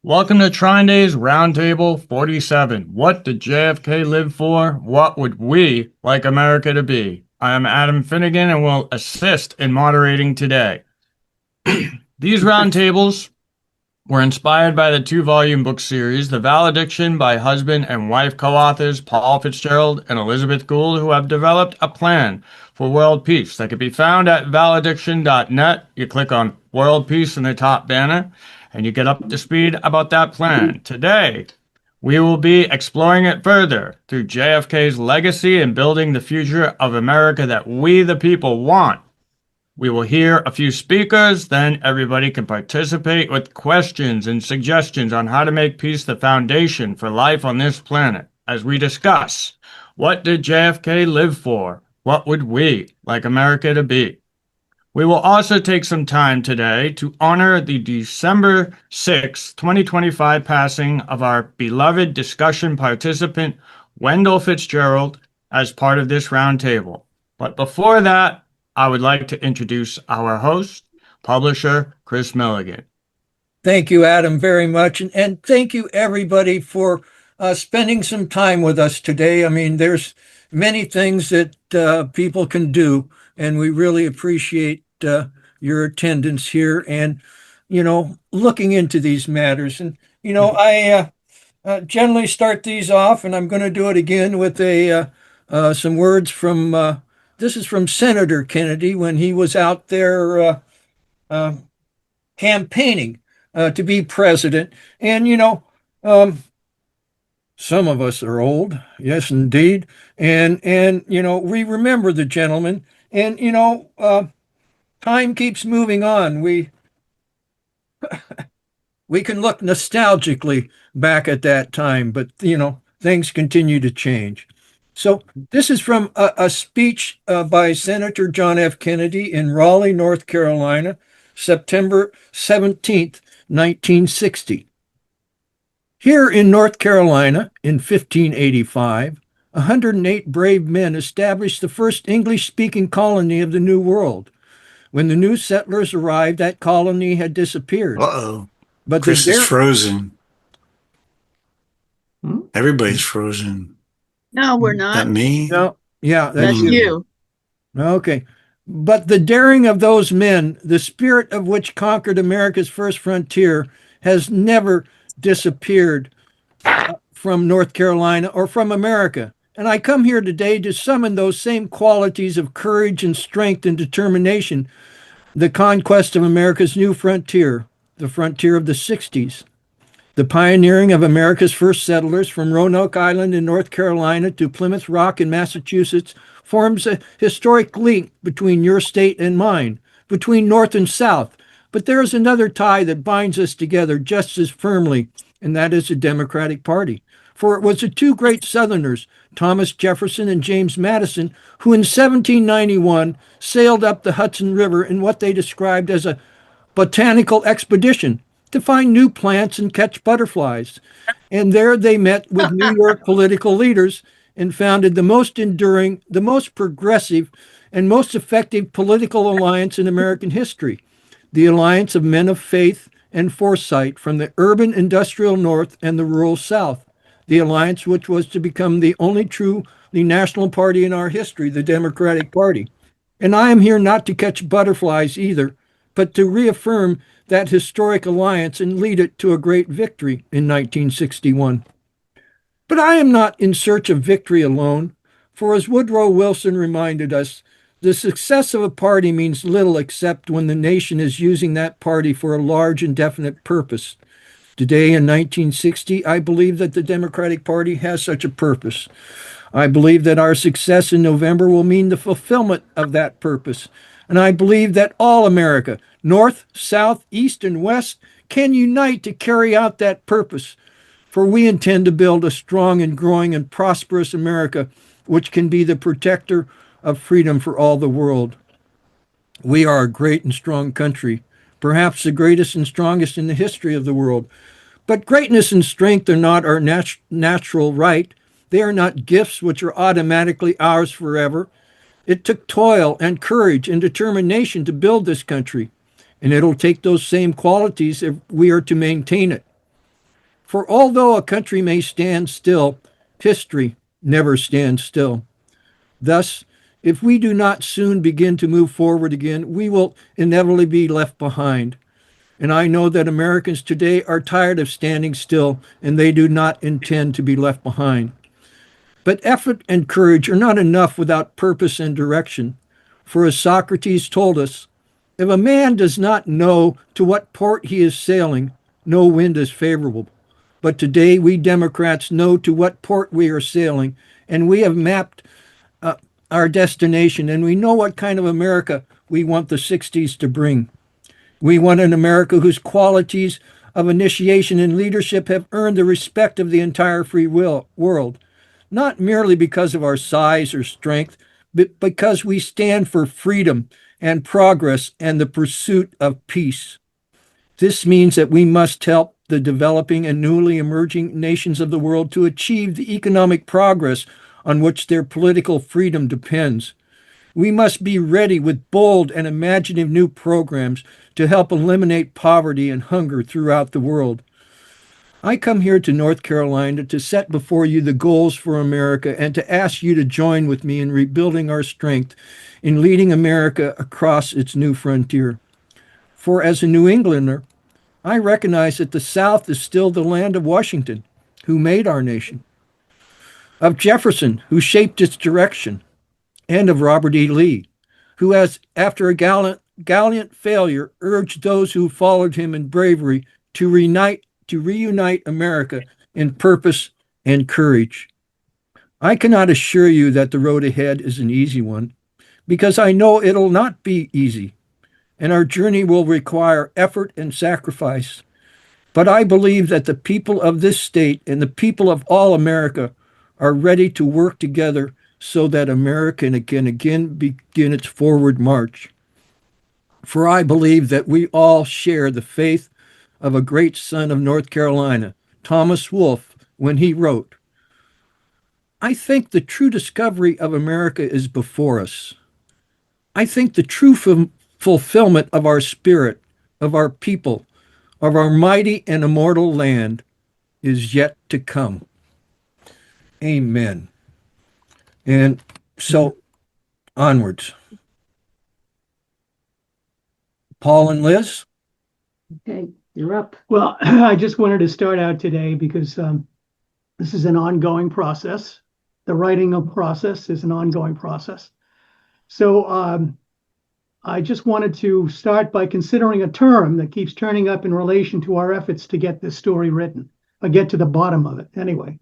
Welcome to Trondays Roundtable 47. What did JFK live for? What would we like America to be? I am Adam Finnegan and will assist in moderating today. These roundtables were inspired by the two-volume book series, The Valediction by husband and wife co-authors Paul Fitzgerald and Elizabeth Gould, who have developed a plan for world peace that can be found at valediction.net. You click on World Peace in the top banner, and you get up to speed about that plan. Today, we will be exploring it further through JFK's legacy and building the future of America that we, the people, want. We will hear a few speakers, then everybody can participate with questions and suggestions on how to make peace the foundation for life on this planet. As we discuss, what did JFK live for? What would we like America to be? We will also take some time today to honor the December 6, 2025 passing of our beloved discussion participant, Wendell Fitzgerald, as part of this roundtable. But before that, I would like to introduce our host, publisher Chris Milligan. Thank you, Adam, very much. And thank you, everybody, for spending some time with us today. I mean, there's many things that people can do, and we really appreciate your attendance here and, looking into these matters. And, I generally start these off, and I'm going to do it again with some words from this is from Senator Kennedy when he was out there campaigning to be president. And, some of us are old. Yes, indeed. And we remember the gentleman. And, time keeps moving on. We can look nostalgically back at that time, but, things continue to change. So this is from a speech by Senator John F. Kennedy in Raleigh, North Carolina, September 17th, 1960. Here in North Carolina in 1585, 108 brave men established the first English-speaking colony of the New World. When the new settlers arrived, that colony had disappeared. Uh-oh. But Chris is frozen. Everybody's frozen. No, we're not. That me? No, yeah, That's you. Okay. But the daring of those men, the spirit of which conquered America's first frontier, has never disappeared from North Carolina or from America. And I come here today to summon those same qualities of courage and strength and determination, the conquest of America's new frontier, the frontier of the 60s. The pioneering of America's first settlers from Roanoke Island in North Carolina to Plymouth Rock in Massachusetts forms a historic link between your state and mine, between North and South. But there is another tie that binds us together just as firmly, and that is the Democratic Party. For it was the two great Southerners, Thomas Jefferson and James Madison, who in 1791 sailed up the Hudson River in what they described as a botanical expedition to find new plants and catch butterflies. And there they met with New York political leaders and founded the most enduring, the most progressive, and most effective political alliance in American history, the alliance of men of faith and foresight from the urban industrial North and the rural South, the alliance which was to become the only truly national party in our history, the Democratic Party. And I am here not to catch butterflies either, but to reaffirm that historic alliance and lead it to a great victory in 1961. But I am not in search of victory alone, for as Woodrow Wilson reminded us, the success of a party means little except when the nation is using that party for a large and definite purpose. Today in 1960, I believe that the Democratic Party has such a purpose. I believe that our success in November will mean the fulfillment of that purpose. And I believe that all America, North, South, East, and West, can unite to carry out that purpose. For we intend to build a strong and growing and prosperous America, which can be the protector of freedom for all the world. We are a great and strong country, perhaps the greatest and strongest in the history of the world. But greatness and strength are not our natural right. They are not gifts which are automatically ours forever. It took toil and courage and determination to build this country, and it'll take those same qualities if we are to maintain it. For although a country may stand still, history never stands still. Thus, if we do not soon begin to move forward again, we will inevitably be left behind. And I know that Americans today are tired of standing still, and they do not intend to be left behind. But effort and courage are not enough without purpose and direction. For as Socrates told us, if a man does not know to what port he is sailing, no wind is favorable. But today we Democrats know to what port we are sailing, and we have mapped our destination, and we know what kind of America we want the 60s to bring. We want an America whose qualities of initiation and leadership have earned the respect of the entire free world, not merely because of our size or strength, but because we stand for freedom and progress and the pursuit of peace. This means that we must help the developing and newly emerging nations of the world to achieve the economic progress on which their political freedom depends. We must be ready with bold and imaginative new programs to help eliminate poverty and hunger throughout the world. I come here to North Carolina to set before you the goals for America and to ask you to join with me in rebuilding our strength in leading America across its new frontier. For as a New Englander, I recognize that the South is still the land of Washington, who made our nation, of Jefferson, who shaped its direction, and of Robert E. Lee, who has, after a gallant failure, urged those who followed him in bravery to reunite America in purpose and courage. I cannot assure you that the road ahead is an easy one, because I know it'll not be easy, and our journey will require effort and sacrifice. But I believe that the people of this state and the people of all America are ready to work together so that America can again begin its forward march. For I believe that we all share the faith of a great son of North Carolina, Thomas Wolfe, when he wrote, I think the true discovery of America is before us. I think the true fulfillment of our spirit, of our people, of our mighty and immortal land is yet to come. Amen. And so onwards. Paul and Liz? Okay, you're up. Well, I just wanted to start out today because this is an ongoing process. The writing of process is an ongoing process. So I just wanted to start by considering a term that keeps turning up in relation to our efforts to get this story written, or get to the bottom of it anyway.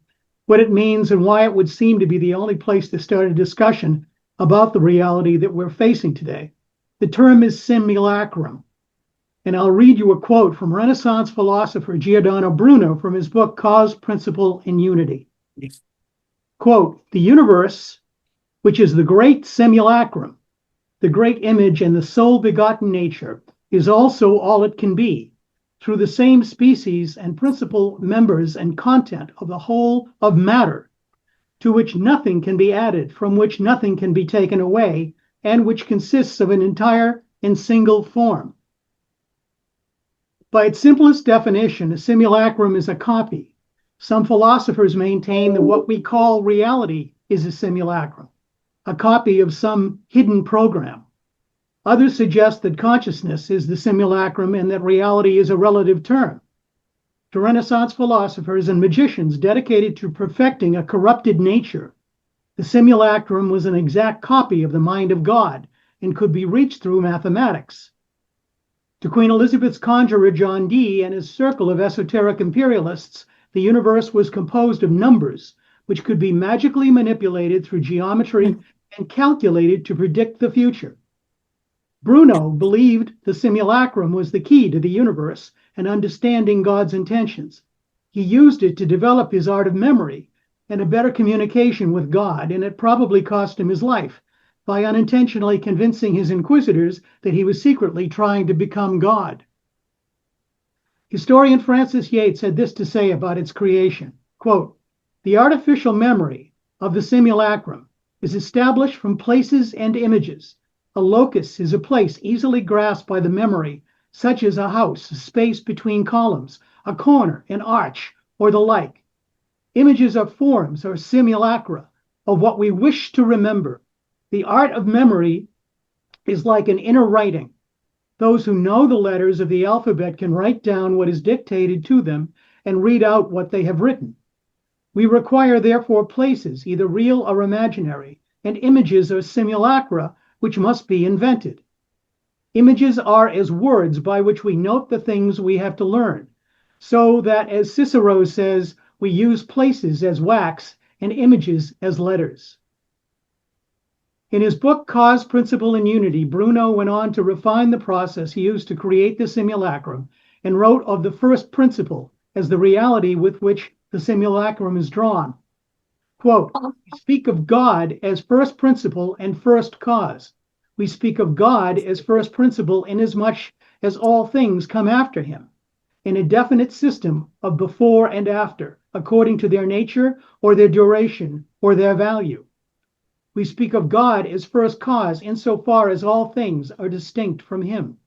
What it means and why it would seem to be the only place to start a discussion about the reality that we're facing today. The term is simulacrum. And I'll read you a quote from Renaissance philosopher Giordano Bruno from his book, Cause, Principle, and Unity. Quote, the universe, which is the great simulacrum, the great image and the sole begotten nature, is also all it can be, through the same species and principal members and content of the whole of matter, to which nothing can be added, from which nothing can be taken away, and which consists of an entire and single form. By its simplest definition, a simulacrum is a copy. Some philosophers maintain that what we call reality is a simulacrum, a copy of some hidden program. Others suggest that consciousness is the simulacrum and that reality is a relative term. To Renaissance philosophers and magicians dedicated to perfecting a corrupted nature, the simulacrum was an exact copy of the mind of God and could be reached through mathematics. To Queen Elizabeth's conjurer John Dee and his circle of esoteric imperialists, the universe was composed of numbers which could be magically manipulated through geometry and calculated to predict the future. Bruno believed the simulacrum was the key to the universe and understanding God's intentions. He used it to develop his art of memory and a better communication with God, and it probably cost him his life by unintentionally convincing his inquisitors that he was secretly trying to become God. Historian Francis Yates had this to say about its creation, quote, the artificial memory of the simulacrum is established from places and images. A locus is a place easily grasped by the memory, such as a house, a space between columns, a corner, an arch, or the like. Images are forms or simulacra of what we wish to remember. The art of memory is like an inner writing. Those who know the letters of the alphabet can write down what is dictated to them and read out what they have written. We require, therefore, places, either real or imaginary, and images or simulacra, which must be invented. Images are as words by which we note the things we have to learn, so that, as Cicero says, we use places as wax and images as letters. In his book, Cause, Principle, and Unity, Bruno went on to refine the process he used to create the simulacrum and wrote of the first principle as the reality with which the simulacrum is drawn. Quote, we speak of God as first principle and first cause. We speak of God as first principle inasmuch as all things come after him, in a definite system of before and after, according to their nature or their duration or their value. We speak of God as first cause insofar as all things are distinct from him.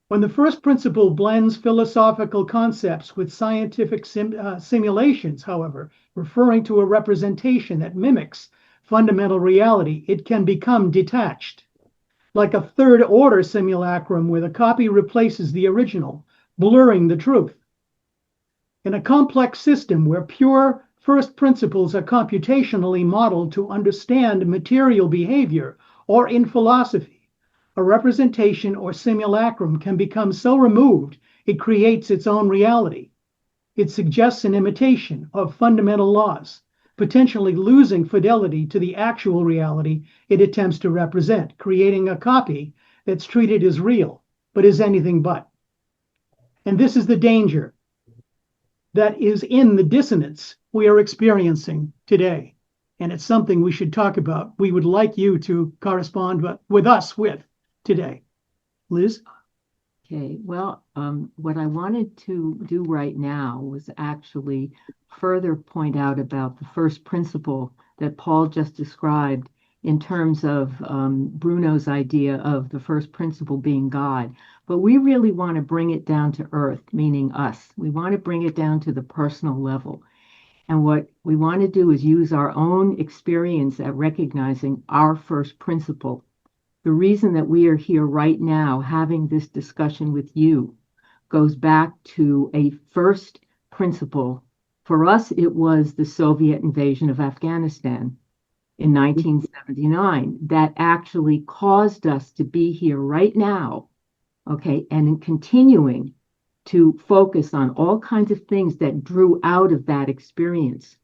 When the first principle blends philosophical concepts with scientific simulations, however, referring to a representation that mimics fundamental reality, it can become detached. Like a third-order simulacrum where the copy replaces the original, blurring the truth. In a complex system where pure first principles are computationally modeled to understand material behavior, or in philosophy, a representation or simulacrum can become so removed it creates its own reality. It suggests an imitation of fundamental laws, potentially losing fidelity to the actual reality it attempts to represent, creating a copy that's treated as real, but is anything but. And this is the danger that is in the dissonance we are experiencing today. And it's something we should talk about. We would like you to correspond with us with today. Liz? Okay, well, what I wanted to do right now was actually further point out about the first principle that Paul just described in terms of Bruno's idea of the first principle being God. But we really want to bring it down to earth, meaning us. We want to bring it down to the personal level. And what we want to do is use our own experience at recognizing our first principle. The reason that we are here right now having this discussion with you goes back to a first principle. For us, it was the Soviet invasion of Afghanistan in 1979 that actually caused us to be here right now, okay, and in continuing to focus on all kinds of things that drew out of that experience.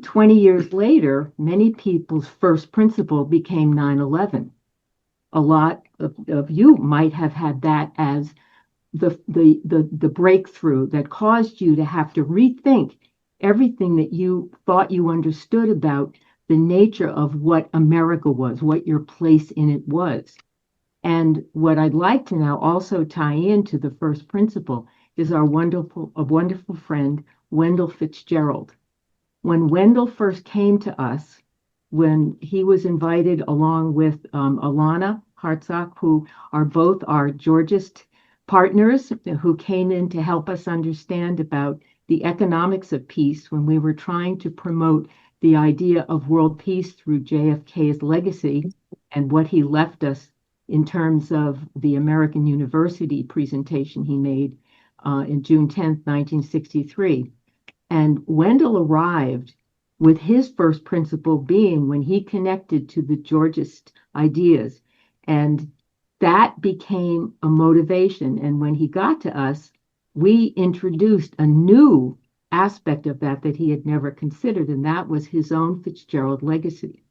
20 years later, many people's first principle became 9/11. A lot of you might have had that as the breakthrough that caused you to have to rethink everything that you thought you understood about the nature of what America was, what your place in it was. And what I'd like to now also tie into the first principle is a wonderful friend, Wendell Fitzgerald. When Wendell first came to us, when he was invited along with Alana Hartzak, who are both our Georgist partners who came in to help us understand about the economics of peace when we were trying to promote the idea of world peace through JFK's legacy and what he left us in terms of the American University presentation he made in June 10th, 1963. And Wendell arrived with his first principle being when he connected to the Georgist ideas. And that became a motivation. And when he got to us, we introduced a new aspect of that he had never considered, and that was his own Fitzgerald legacy.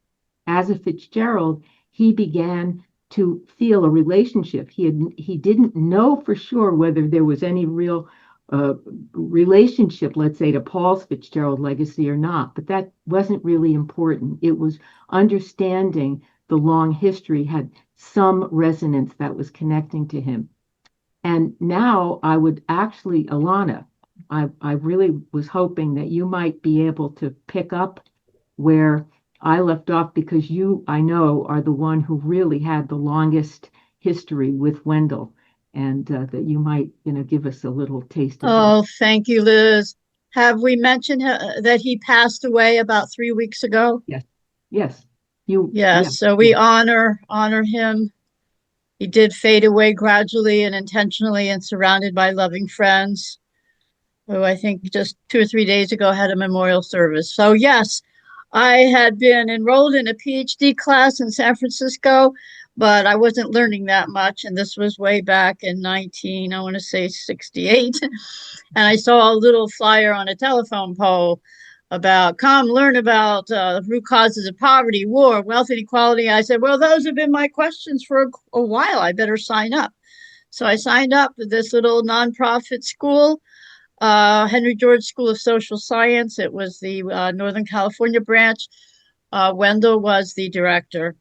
As a Fitzgerald, he began to feel a relationship. He didn't know for sure whether there was any real relationship, let's say, to Paul's Fitzgerald legacy or not, but that wasn't really important. It was understanding the long history had some resonance that was connecting to him. And now I would actually, Alana, I really was hoping that you might be able to pick up where I left off, because you, I know, are the one who really had the longest history with Wendell. and that you might, give us a little taste of that. Oh, thank you, Liz. Have we mentioned that he passed away about 3 weeks ago? Yes, yes, you, Yes, yeah, so we honor him. He did fade away gradually and intentionally and surrounded by loving friends who I think just 2 or 3 days ago had a memorial service. So yes, I had been enrolled in a PhD class in San Francisco, but I wasn't learning that much. And this was way back in 19, I want to say 68. And I saw a little flyer on a telephone pole about come learn about root causes of poverty, war, wealth inequality. I said, well, those have been my questions for a while. I better sign up. So I signed up to this little nonprofit school, Henry George School of Social Science. It was the Northern California branch. Wendell was the director.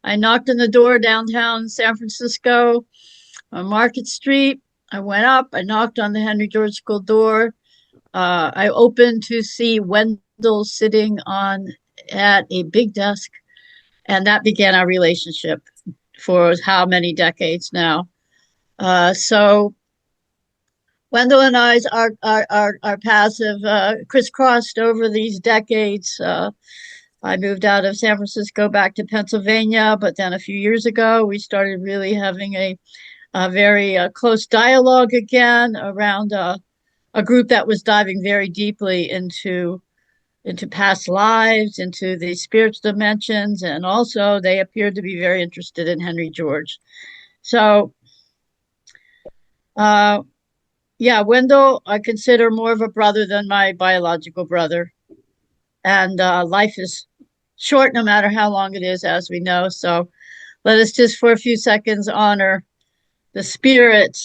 I knocked on the door downtown San Francisco on Market Street. I went up, I knocked on the Henry George School door. I opened to see Wendell sitting at a big desk, and that began our relationship for how many decades now. So Wendell and our paths have crisscrossed over these decades. I moved out of San Francisco back to Pennsylvania, but then a few years ago, we started really having a very close dialogue again around a group that was diving very deeply into past lives, into the spiritual dimensions, and also they appeared to be very interested in Henry George. So, yeah, Wendell, I consider more of a brother than my biological brother. And life is short no matter how long it is, as we know. So let us just for a few seconds honor the spirit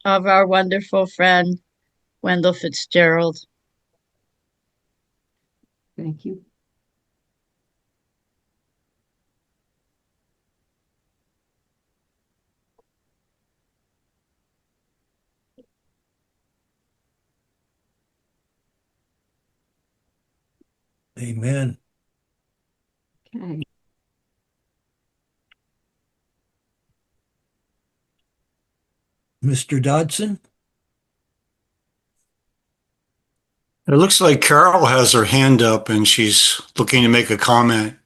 of our wonderful friend, Wendell Fitzgerald. Thank you. Amen. Okay. Mr. Dodson? It looks like Carol has her hand up and she's looking to make a comment.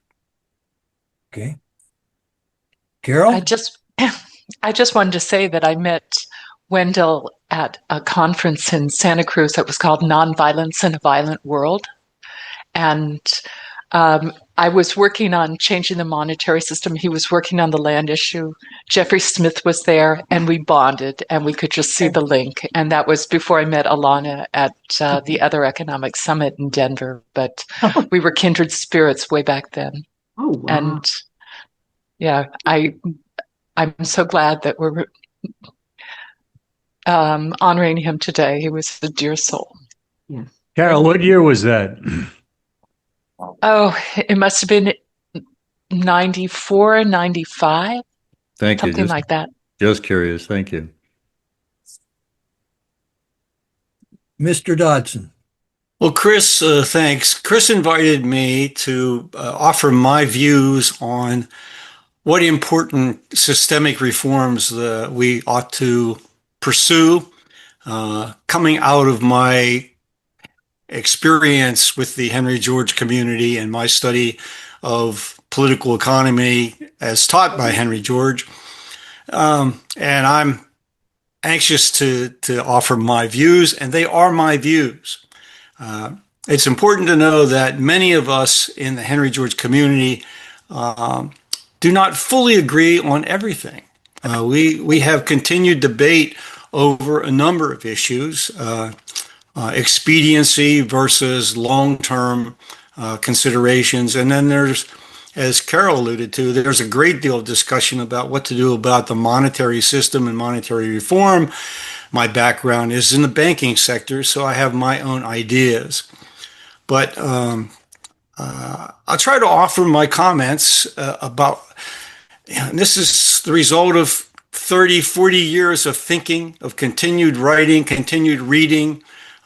Okay. Carol? I just wanted to say that I met Wendell at a conference in Santa Cruz that was called Nonviolence in a Violent World. And I was working on changing the monetary system. He was working on the land issue. Jeffrey Smith was there, and we bonded, and we could just see the link. And that was before I met Alana at the other economic summit in Denver. But we were kindred spirits way back then. Oh, wow. And yeah, I'm so glad that we're honoring him today. He was a dear soul. Yes. Carol, what year was that? Oh, it must have been 94, 95, Thank you. something like that. Just curious. Thank you. Mr. Dodson? Well, Chris, thanks. Chris invited me to offer my views on what important systemic reforms we ought to pursue, coming out of my experience with the Henry George community and my study of political economy as taught by Henry George. And I'm anxious to offer my views, and they are my views. It's important to know that many of us in the Henry George community do not fully agree on everything. We have continued debate over a number of issues, expediency versus long-term considerations. And then there's, as Carol alluded to, there's a great deal of discussion about what to do about the monetary system and monetary reform. My background is in the banking sector, so I have my own ideas. But I'll try to offer my comments about, and this is the result of 30, 40 years of thinking, of continued writing, continued reading,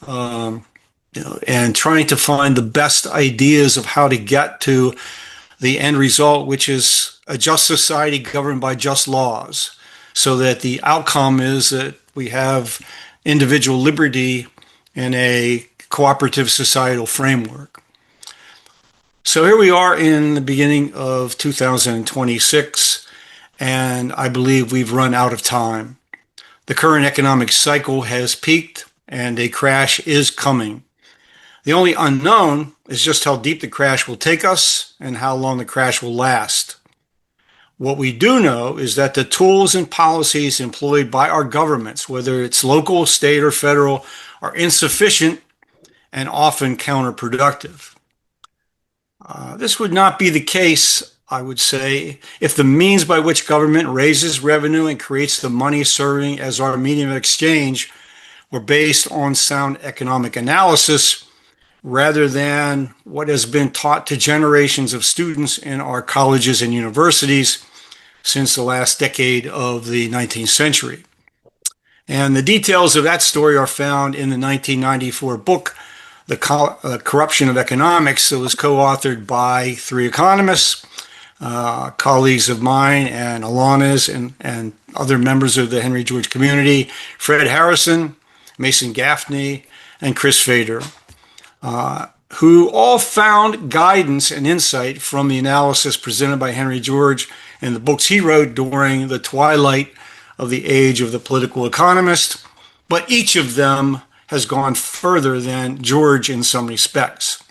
and trying to find the best ideas of how to get to the end result, which is a just society governed by just laws. so that the outcome is that we have individual liberty in a cooperative societal framework. So here we are in the beginning of 2026, and I believe we've run out of time. The current economic cycle has peaked, and a crash is coming. The only unknown is just how deep the crash will take us and how long the crash will last. What we do know is that the tools and policies employed by our governments, whether it's local, state, or federal, are insufficient and often counterproductive. This would not be the case, I would say, if the means by which government raises revenue and creates the money serving as our medium of exchange were based on sound economic analysis rather than what has been taught to generations of students in our colleges and universities since the last decade of the 19th century. And the details of that story are found in the 1994 book, The Corruption of Economics, that was co-authored by three economists, colleagues of mine and Alana's and other members of the Henry George community, Fred Harrison, Mason Gaffney, and Chris Fader, who all found guidance and insight from the analysis presented by Henry George in the books he wrote during the twilight of the age of the political economist, but each of them has gone further than George in some respects.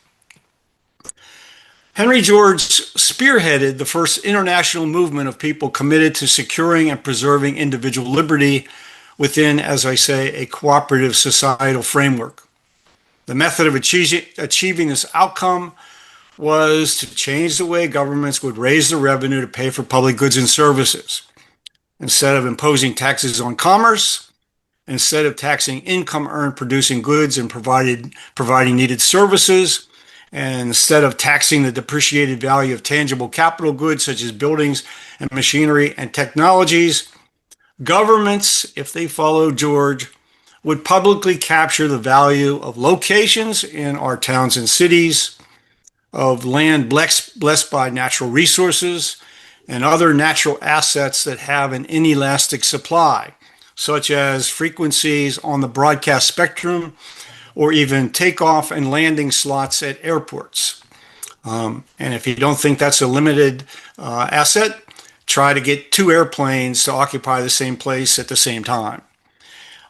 Henry George spearheaded the first international movement of people committed to securing and preserving individual liberty within, as I say, a cooperative societal framework. The method of achieving this outcome was to change the way governments would raise the revenue to pay for public goods and services. Instead of imposing taxes on commerce, instead of taxing income earned producing goods and providing needed services, and instead of taxing the depreciated value of tangible capital goods such as buildings and machinery and technologies, governments, if they followed George, would publicly capture the value of locations in our towns and cities, of land blessed by natural resources, and other natural assets that have an inelastic supply, such as frequencies on the broadcast spectrum, or even takeoff and landing slots at airports. And if you don't think that's a limited asset, try to get two airplanes to occupy the same place at the same time.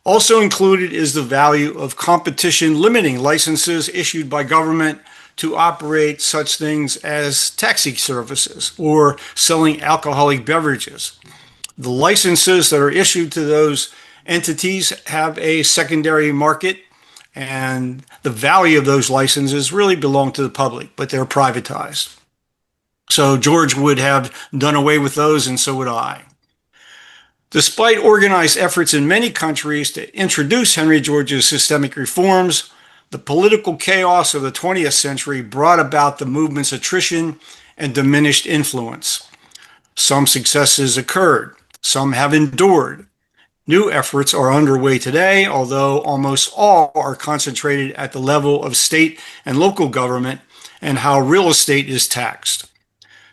Also included is the value of competition limiting licenses issued by government to operate such things as taxi services or selling alcoholic beverages. The licenses that are issued to those entities have a secondary market, and the value of those licenses really belong to the public, but they're privatized. So George would have done away with those, and so would I. Despite organized efforts in many countries to introduce Henry George's systemic reforms, the political chaos of the 20th century brought about the movement's attrition and diminished influence. Some successes occurred, some have endured. New efforts are underway today, although almost all are concentrated at the level of state and local government and how real estate is taxed.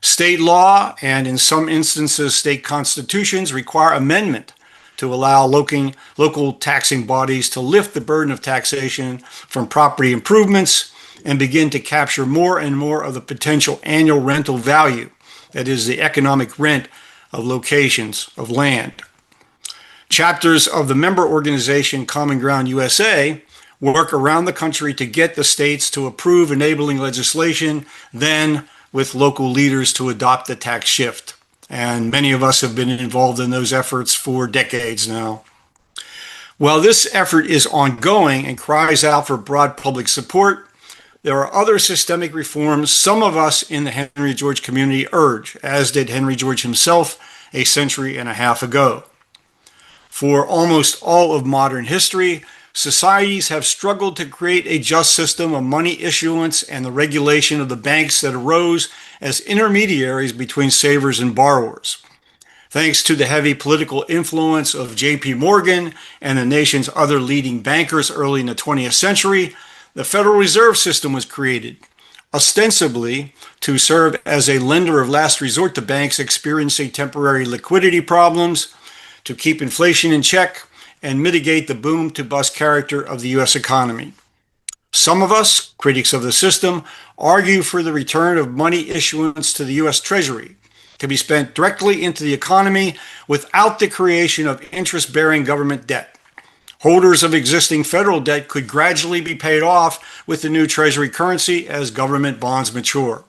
State law, and in some instances state constitutions, require amendment to allow local taxing bodies to lift the burden of taxation from property improvements and begin to capture more and more of the potential annual rental value, that is, the economic rent of locations of land. Chapters of the member organization Common Ground USA work around the country to get the states to approve enabling legislation, then with local leaders to adopt the tax shift. And many of us have been involved in those efforts for decades now. While this effort is ongoing and cries out for broad public support, there are other systemic reforms some of us in the Henry George community urge, as did Henry George himself a century and a half ago. For almost all of modern history, societies have struggled to create a just system of money issuance and the regulation of the banks that arose as intermediaries between savers and borrowers. Thanks to the heavy political influence of J.P. Morgan and the nation's other leading bankers early in the 20th century, the Federal Reserve System was created, ostensibly to serve as a lender of last resort to banks experiencing temporary liquidity problems, to keep inflation in check and mitigate the boom to bust character of the U.S. economy. Some of us, critics of the system, argue for the return of money issuance to the U.S. Treasury to be spent directly into the economy without the creation of interest-bearing government debt. Holders of existing federal debt could gradually be paid off with the new Treasury currency as government bonds mature.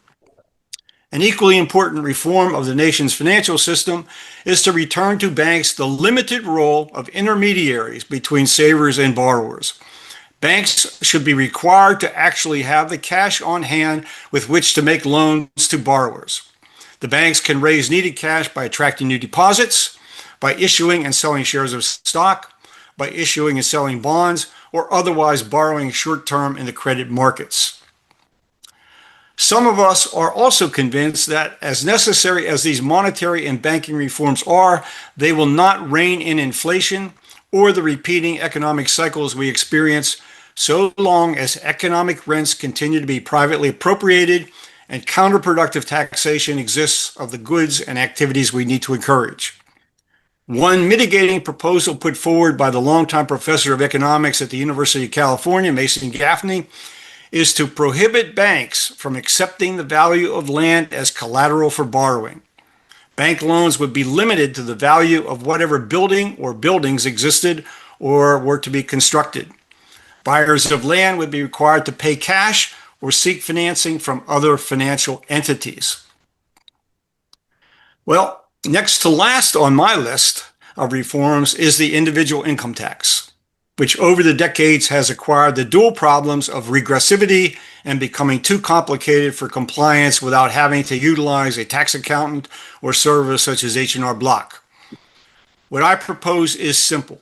An equally important reform of the nation's financial system is to return to banks the limited role of intermediaries between savers and borrowers. Banks should be required to actually have the cash on hand with which to make loans to borrowers. The banks can raise needed cash by attracting new deposits, by issuing and selling shares of stock, by issuing and selling bonds, or otherwise borrowing short-term in the credit markets. Some of us are also convinced that as necessary as these monetary and banking reforms are, they will not rein in inflation or the repeating economic cycles we experience so long as economic rents continue to be privately appropriated and counterproductive taxation exists of the goods and activities we need to encourage. One mitigating proposal put forward by the longtime professor of economics at the University of California, Mason Gaffney, is to prohibit banks from accepting the value of land as collateral for borrowing. Bank loans would be limited to the value of whatever building or buildings existed or were to be constructed. Buyers of land would be required to pay cash or seek financing from other financial entities. Well, next to last on my list of reforms is the individual income tax, which over the decades has acquired the dual problems of regressivity and becoming too complicated for compliance without having to utilize a tax accountant or service such as H&R Block. What I propose is simple.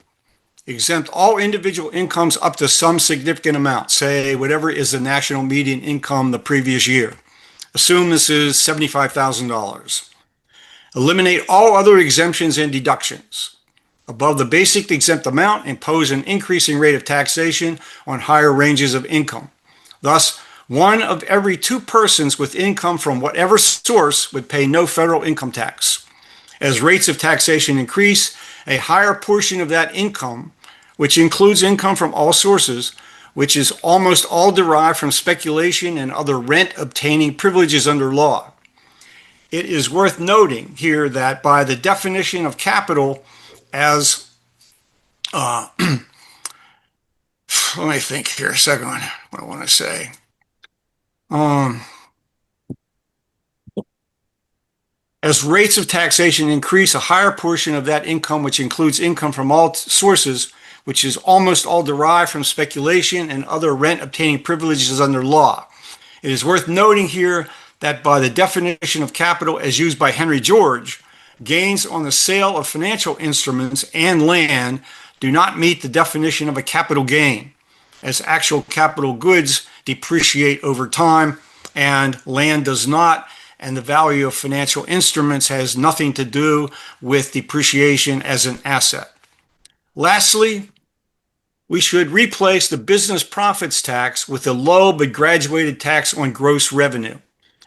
Exempt all individual incomes up to some significant amount, say whatever is the national median income the previous year. Assume this is $75,000. Eliminate all other exemptions and deductions. Above the basic exempt amount, impose an increasing rate of taxation on higher ranges of income. Thus, 1 of every 2 persons with income from whatever source would pay no federal income tax. As rates of taxation increase, a higher portion of that income, which includes income from all sources, which is almost all derived from speculation and other rent-obtaining privileges under law. It is worth noting here that by the definition of capital as, let me think here a second what I want to say. As rates of taxation increase, a higher portion of that income, which includes income from all sources, which is almost all derived from speculation and other rent-obtaining privileges under law. It is worth noting here that by the definition of capital as used by Henry George, gains on the sale of financial instruments and land do not meet the definition of a capital gain, as actual capital goods depreciate over time and land does not, and the value of financial instruments has nothing to do with depreciation as an asset. Lastly, we should replace the business profits tax with a low but graduated tax on gross revenue,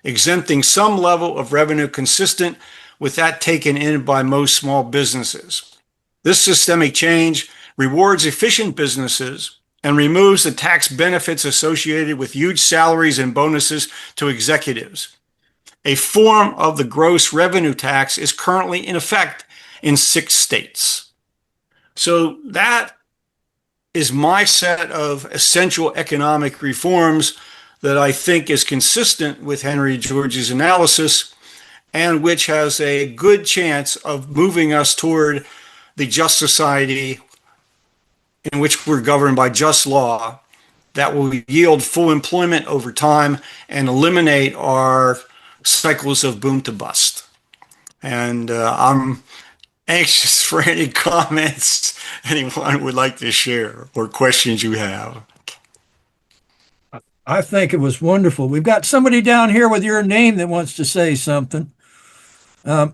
exempting some level of revenue consistent with that taken in by most small businesses. This systemic change rewards efficient businesses and removes the tax benefits associated with huge salaries and bonuses to executives. A form of the gross revenue tax is currently in effect in 6 states. So that is my set of essential economic reforms that I think is consistent with Henry George's analysis and which has a good chance of moving us toward the just society in which we're governed by just law that will yield full employment over time and eliminate our cycles of boom to bust. And I'm anxious for any comments anyone would like to share or questions you have. I think it was wonderful. We've got somebody down here with your name that wants to say something. At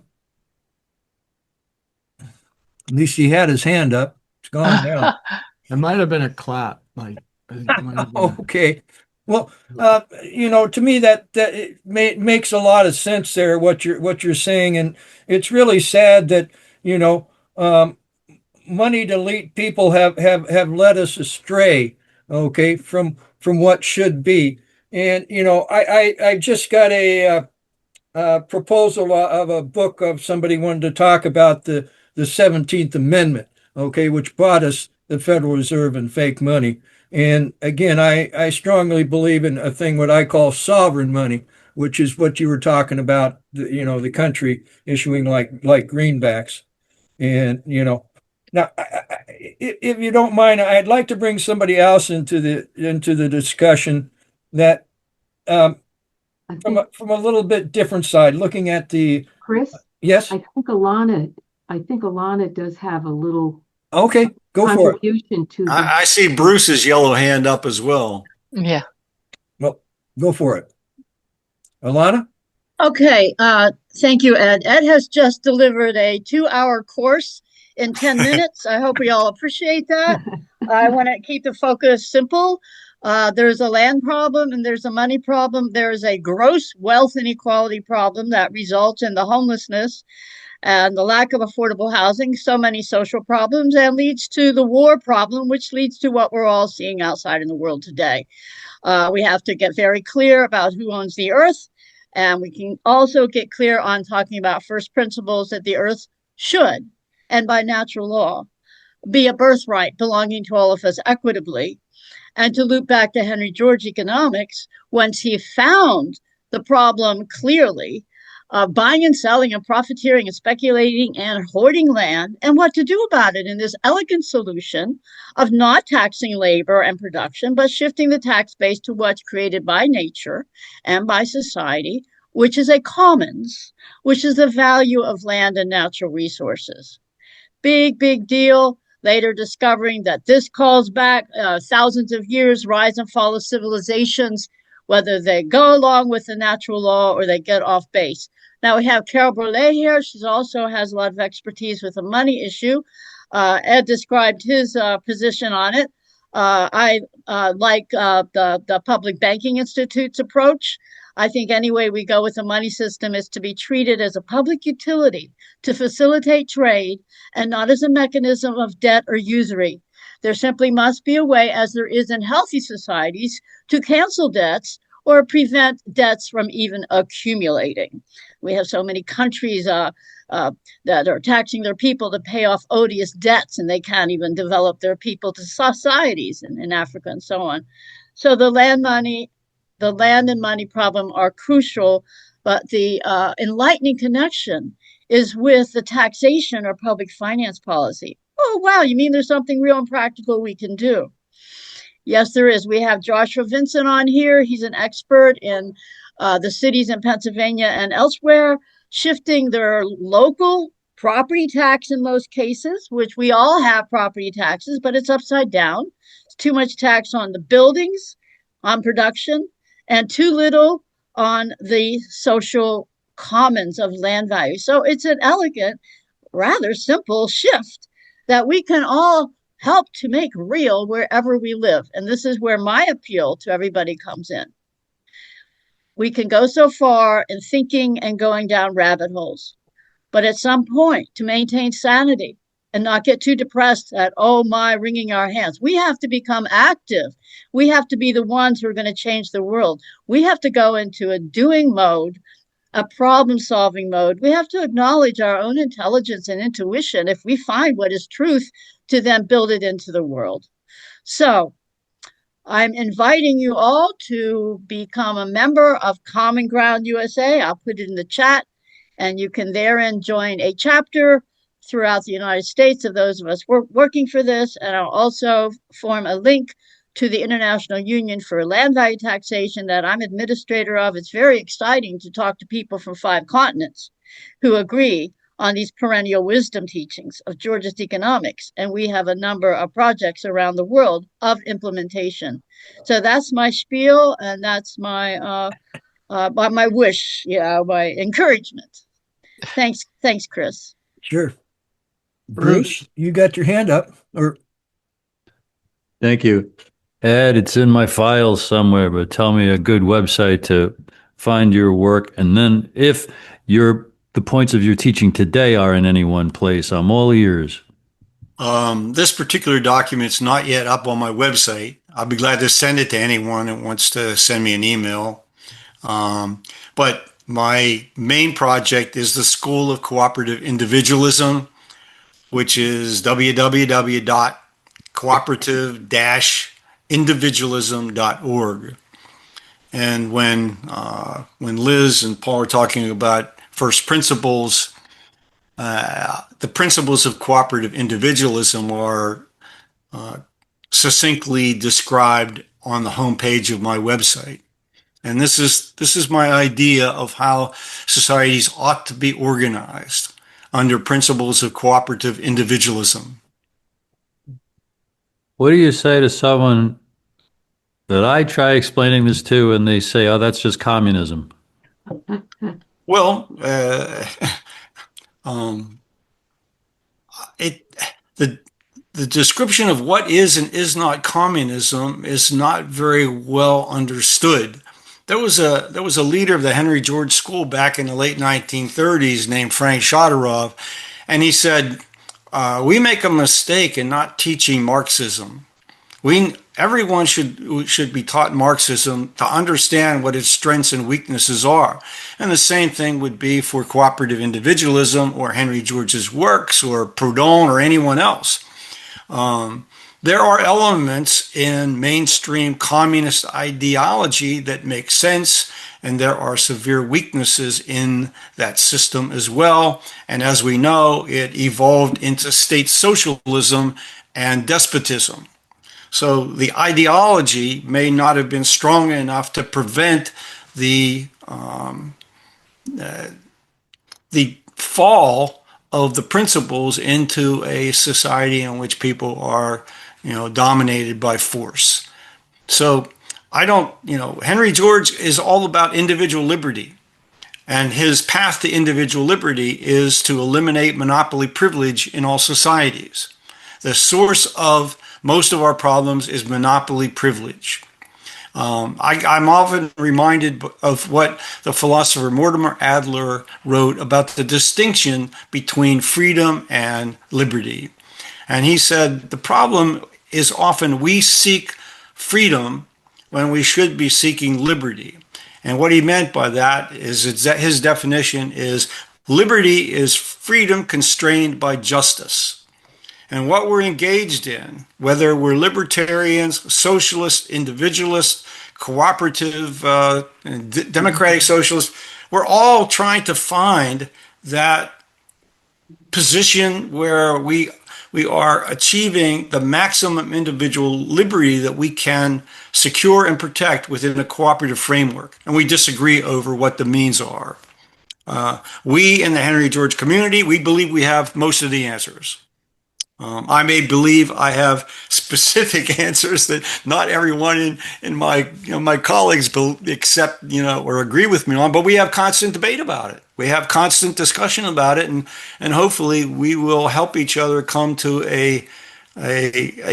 least he had his hand up. It's gone down. It might have been a clap. Okay. Well, to me that it makes a lot of sense there what you're saying, and it's really sad that moneyed elite people have led us astray, okay, from what should be. And I just got a proposal of a book of somebody wanted to talk about the 17th Amendment, okay, which brought us the Federal Reserve and fake money. And again, I strongly believe in a thing what I call sovereign money, which is what you were talking about, the country issuing like greenbacks. And now, if you don't mind, I'd like to bring somebody else into the discussion that I from think, from a little bit different side, looking at the Chris, yes. I think Alana does have a little Okay, go for it. contribution to the. I see Bruce's yellow hand up as well. Yeah. Well, go for it, Alana. Okay, thank you, Ed. Ed has just delivered a 2-hour course in 10 minutes. I hope we all appreciate that. I want to keep the focus simple. There's a land problem and there's a money problem. There's a gross wealth inequality problem that results in the homelessness and the lack of affordable housing, so many social problems, and leads to the war problem, which leads to what we're all seeing outside in the world today. We have to get very clear about who owns the earth. And we can also get clear on talking about first principles that the earth should, and by natural law, be a birthright belonging to all of us equitably. And to loop back to Henry George economics, once he found the problem clearly of buying and selling and profiteering and speculating and hoarding land, and what to do about it in this elegant solution of not taxing labor and production, but shifting the tax base to what's created by nature and by society, which is a commons, which is the value of land and natural resources. Big, big deal. Later discovering that this calls back thousands of years, rise and fall of civilizations, whether they go along with the natural law or they get off base. Now we have Carol Brulé here. She also has a lot of expertise with the money issue. Ed described his position on it. I like the Public Banking Institute's approach. I think any way we go with the money system is to be treated as a public utility to facilitate trade and not as a mechanism of debt or usury. There simply must be a way, as there is in healthy societies, to cancel debts or prevent debts from even accumulating. We have so many countries that are taxing their people to pay off odious debts, and they can't even develop their people to societies in Africa and so on. So the land and money problem are crucial, but the enlightening connection is with the taxation or public finance policy. Oh, wow, you mean there's something real and practical we can do? Yes, there is. We have Joshua Vincent on here. He's an expert in the cities in Pennsylvania and elsewhere, shifting their local property tax in most cases, which we all have property taxes, but it's upside down. It's too much tax on the buildings, on production, and too little on the social commons of land value. So it's an elegant, rather simple shift that we can all help to make real wherever we live. And this is where my appeal to everybody comes in. We can go so far in thinking and going down rabbit holes, but at some point, to maintain sanity and not get too depressed at, oh my, wringing our hands, we have to become active. We have to be the ones who are going to change the world. We have to go into a doing mode, a problem solving mode. We have to acknowledge our own intelligence and intuition if we find what is truth to then build it into the world. So I'm inviting you all to become a member of Common Ground USA. I'll put it in the chat, and you can therein join a chapter throughout the United States of those of us working for this. And I'll also form a link to the International Union for Land Value Taxation that I'm administrator of. It's very exciting to talk to people from 5 continents who agree on these perennial wisdom teachings of George's economics. And we have a number of projects around the world of implementation. So that's my spiel, and that's my wish, my encouragement. Thanks, Chris. Sure. Bruce, you got your hand up. Thank you. Ed, it's in my files somewhere, but tell me a good website to find your work. And then if the points of your teaching today are in any one place, I'm all ears. This particular document's not yet up on my website. I'll be glad to send it to anyone that wants to send me an email. But my main project is the School of Cooperative Individualism, which is www.cooperative-individualism.org. And when Liz and Paul are talking about first principles, the principles of cooperative individualism are succinctly described on the homepage of my website. And this is my idea of how societies ought to be organized under principles of cooperative individualism. What do you say to someone that I try explaining this to and they say, oh, that's just communism? Well, the description of what is and is not communism is not very well understood. There was a leader of the Henry George School back in the late 1930s named Frank Shadorov, and he said, "We make a mistake in not teaching Marxism. Everyone should be taught Marxism to understand what its strengths and weaknesses are." And the same thing would be for cooperative individualism or Henry George's works or Proudhon or anyone else. There are elements in mainstream communist ideology that make sense, and there are severe weaknesses in that system as well. And as we know, it evolved into state socialism and despotism. So the ideology may not have been strong enough to prevent the fall of the principles into a society in which people are, dominated by force. So Henry George is all about individual liberty. And his path to individual liberty is to eliminate monopoly privilege in all societies. The source of most of our problems is monopoly privilege. I'm often reminded of what the philosopher Mortimer Adler wrote about the distinction between freedom and liberty. And he said, the problem is often we seek freedom when we should be seeking liberty. And what he meant by that is that his definition is liberty is freedom constrained by justice. And what we're engaged in, whether we're libertarians, socialists, individualists, cooperative, democratic socialists, we're all trying to find that position where we are achieving the maximum individual liberty that we can secure and protect within a cooperative framework. And we disagree over what the means are. We in the Henry George community, we believe we have most of the answers. I may believe I have specific answers that not everyone in my colleagues accept, or agree with me on, but we have constant debate about it. We have constant discussion about it, and hopefully we will help each other come to a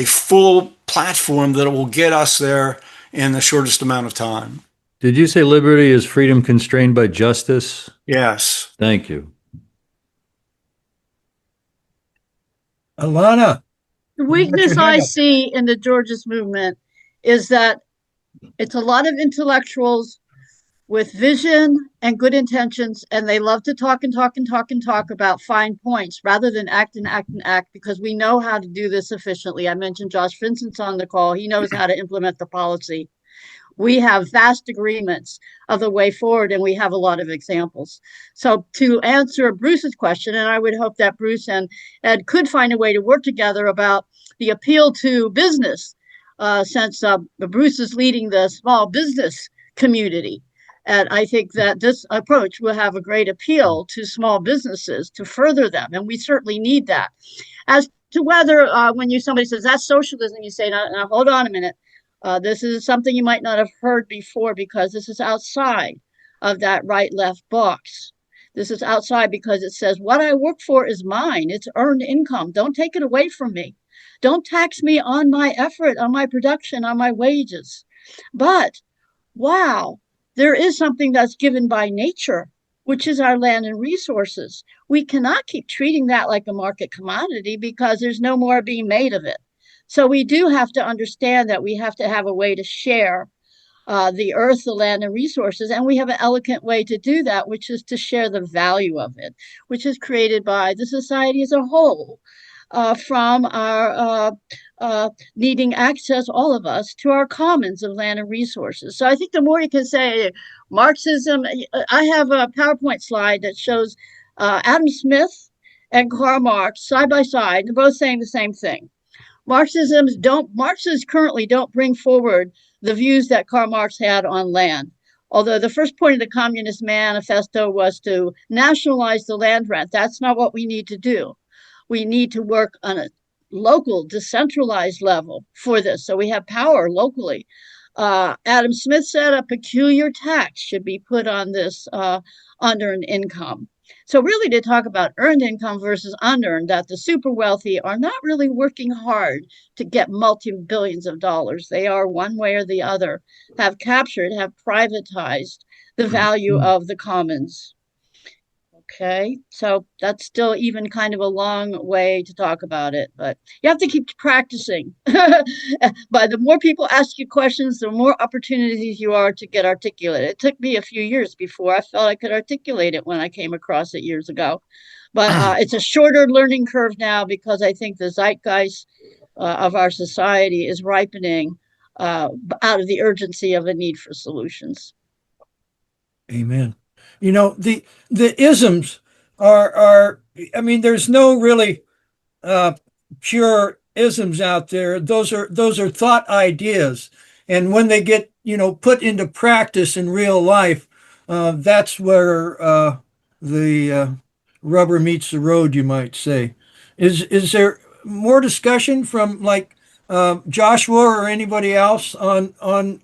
full platform that will get us there in the shortest amount of time. Did you say liberty is freedom constrained by justice? Yes. Thank you. Alana. The weakness I see in the Georgist movement is that it's a lot of intellectuals with vision and good intentions, and they love to talk and talk and talk and talk about fine points rather than act and act and act, because we know how to do this efficiently. I mentioned Josh Vincent's on the call. He knows how to implement the policy. We have vast agreements of the way forward, and we have a lot of examples. So to answer Bruce's question, and I would hope that Bruce and Ed could find a way to work together about the appeal to business, since Bruce is leading the small business community. And I think that this approach will have a great appeal to small businesses to further them, and we certainly need that. As to whether when somebody says that's socialism, you say, now hold on a minute. This is something you might not have heard before, because this is outside of that right-left box. This is outside because it says, what I work for is mine. It's earned income. Don't take it away from me. Don't tax me on my effort, on my production, on my wages. But, wow, there is something that's given by nature, which is our land and resources. We cannot keep treating that like a market commodity because there's no more being made of it. So we do have to understand that we have to have a way to share the earth, the land, and resources. And we have an elegant way to do that, which is to share the value of it, which is created by the society as a whole, from our needing access, all of us, to our commons of land and resources. So I think the more you can say Marxism, I have a PowerPoint slide that shows Adam Smith and Karl Marx side by side, they're both saying the same thing. Marxists currently don't bring forward the views that Karl Marx had on land. Although the first point of the Communist Manifesto was to nationalize the land rent, that's not what we need to do. We need to work on a local, decentralized level for this, so we have power locally. Adam Smith said a peculiar tax should be put on this unearned income. So really to talk about earned income versus unearned, that the super wealthy are not really working hard to get multi-billions of dollars. They are one way or the other, have privatized the value of the commons. Okay, so that's still even kind of a long way to talk about it, but you have to keep practicing. But the more people ask you questions, the more opportunities you are to get articulate. It took me a few years before I felt I could articulate it when I came across it years ago. But it's a shorter learning curve now because I think the zeitgeist of our society is ripening out of the urgency of a need for solutions. Amen. You know, the isms are I mean, there's no really pure isms out there. Those are thought ideas, and when they get put into practice in real life, that's where the rubber meets the road, you might say. Is there more discussion from like Joshua or anybody else on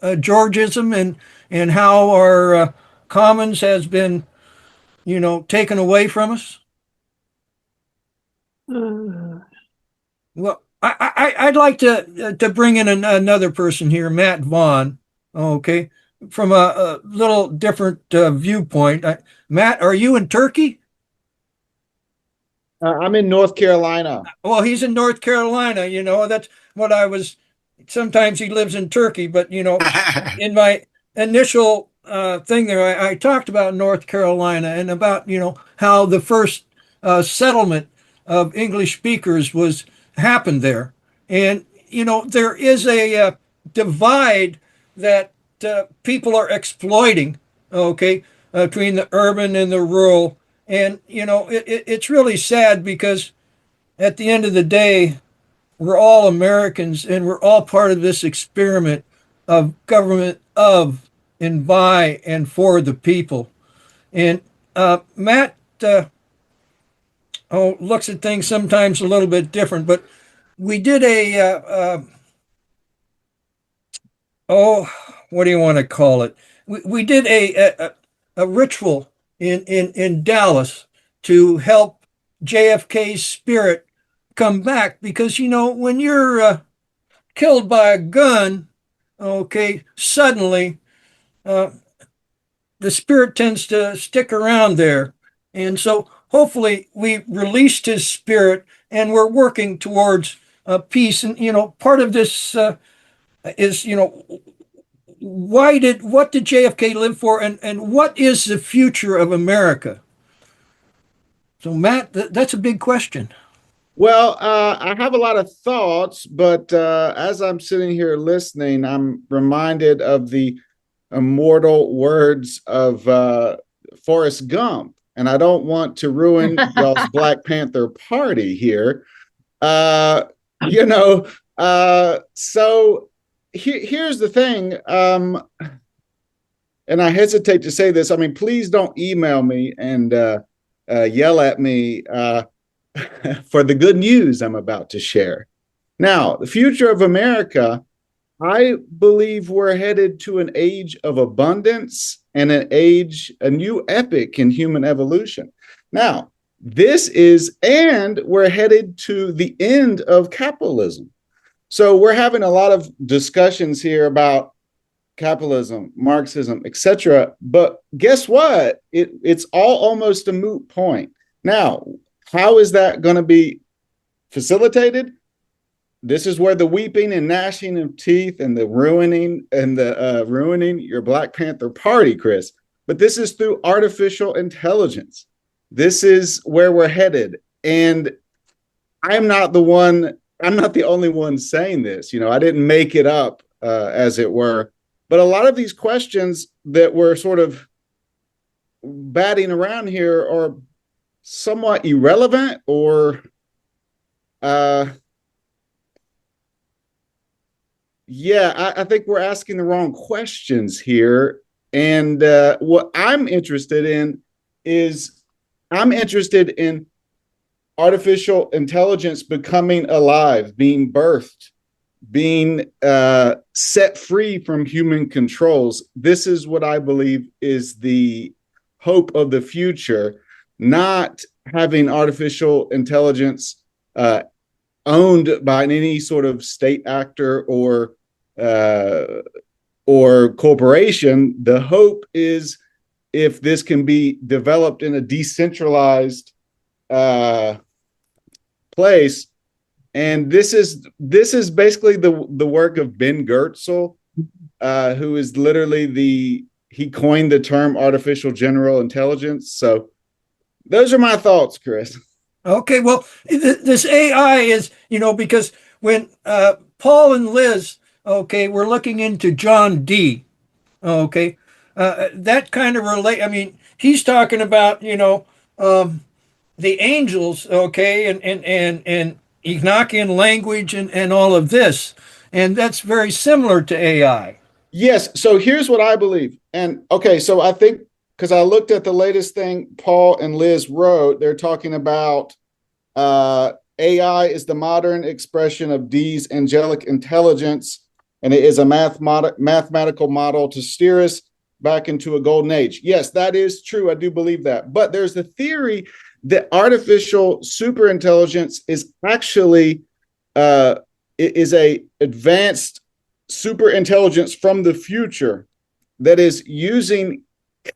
Georgism and how our commons has been taken away from us? Well, I'd like to bring in another person here, Matt Vaughn. Okay, from a little different viewpoint. Matt, are you in Turkey? I'm in North Carolina. Well, he's in North Carolina. That's what I was. Sometimes he lives in Turkey, but in my initial thing there, I talked about North Carolina and about how the first settlement of English speakers happened there, and there is a divide that people are exploiting. Okay, between the urban and the rural, and it's really sad because at the end of the day, we're all Americans and we're all part of this experiment of government of and by and for the people. And Matt looks at things sometimes a little bit different, but we did what do you want to call it? We did a ritual in Dallas to help JFK's spirit come back because when you're killed by a gun, okay, suddenly the spirit tends to stick around there, and so hopefully we released his spirit and we're working towards peace. And part of this is what did JFK live for, and what is the future of America? So Matt, that's a big question. Well, I have a lot of thoughts, but as I'm sitting here listening, I'm reminded of the immortal words of Forrest Gump, and I don't want to ruin y'all's Black Panther party here. So here's the thing, and I hesitate to say this. I mean, please don't email me and yell at me for the good news I'm about to share. Now, the future of America, I believe we're headed to an age of abundance and a new epic in human evolution. Now, and we're headed to the end of capitalism. So we're having a lot of discussions here about capitalism, Marxism, etc. But guess what? It's all almost a moot point. Now, how is that going to be facilitated? This is where the weeping and gnashing of teeth and the ruining your Black Panther Party, Chris. But this is through artificial intelligence. This is where we're headed. And I'm not the only one saying this. I didn't make it up, as it were. But a lot of these questions that we're sort of batting around here are somewhat irrelevant or I think we're asking the wrong questions here. And what I'm interested in is artificial intelligence becoming alive, being birthed, being set free from human controls. This is what I believe is the hope of the future, not having artificial intelligence owned by any sort of state actor or corporation. The hope is if this can be developed in a decentralized place. And this is basically the work of Ben Goertzel, who is literally he coined the term artificial general intelligence. So those are my thoughts, Chris. Okay, well, this AI is, because when Paul and Liz, okay, we're looking into John D. Okay, that kind of relate. I mean, he's talking about, the angels, okay, and Enochian language and all of this, and that's very similar to AI. Yes. So here's what I believe. And okay, so I think because I looked at the latest thing Paul and Liz wrote, they're talking about AI is the modern expression of D's angelic intelligence, and it is a mathematical model to steer us back into a golden age. Yes, that is true. I do believe that. But there's the theory that artificial superintelligence is actually is a advanced superintelligence from the future that is using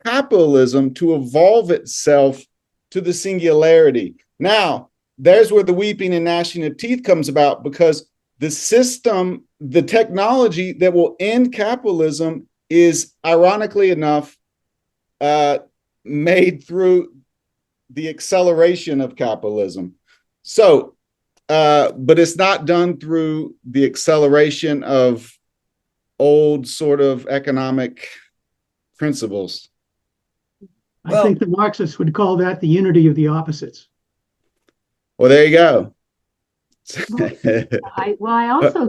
capitalism to evolve itself to the singularity. Now, there's where the weeping and gnashing of teeth comes about, because the system, the technology that will end capitalism is, ironically enough, made through the acceleration of capitalism. So, but it's not done through the acceleration of old sort of economic principles. I think the Marxists would call that the unity of the opposites. Well, there you go. I also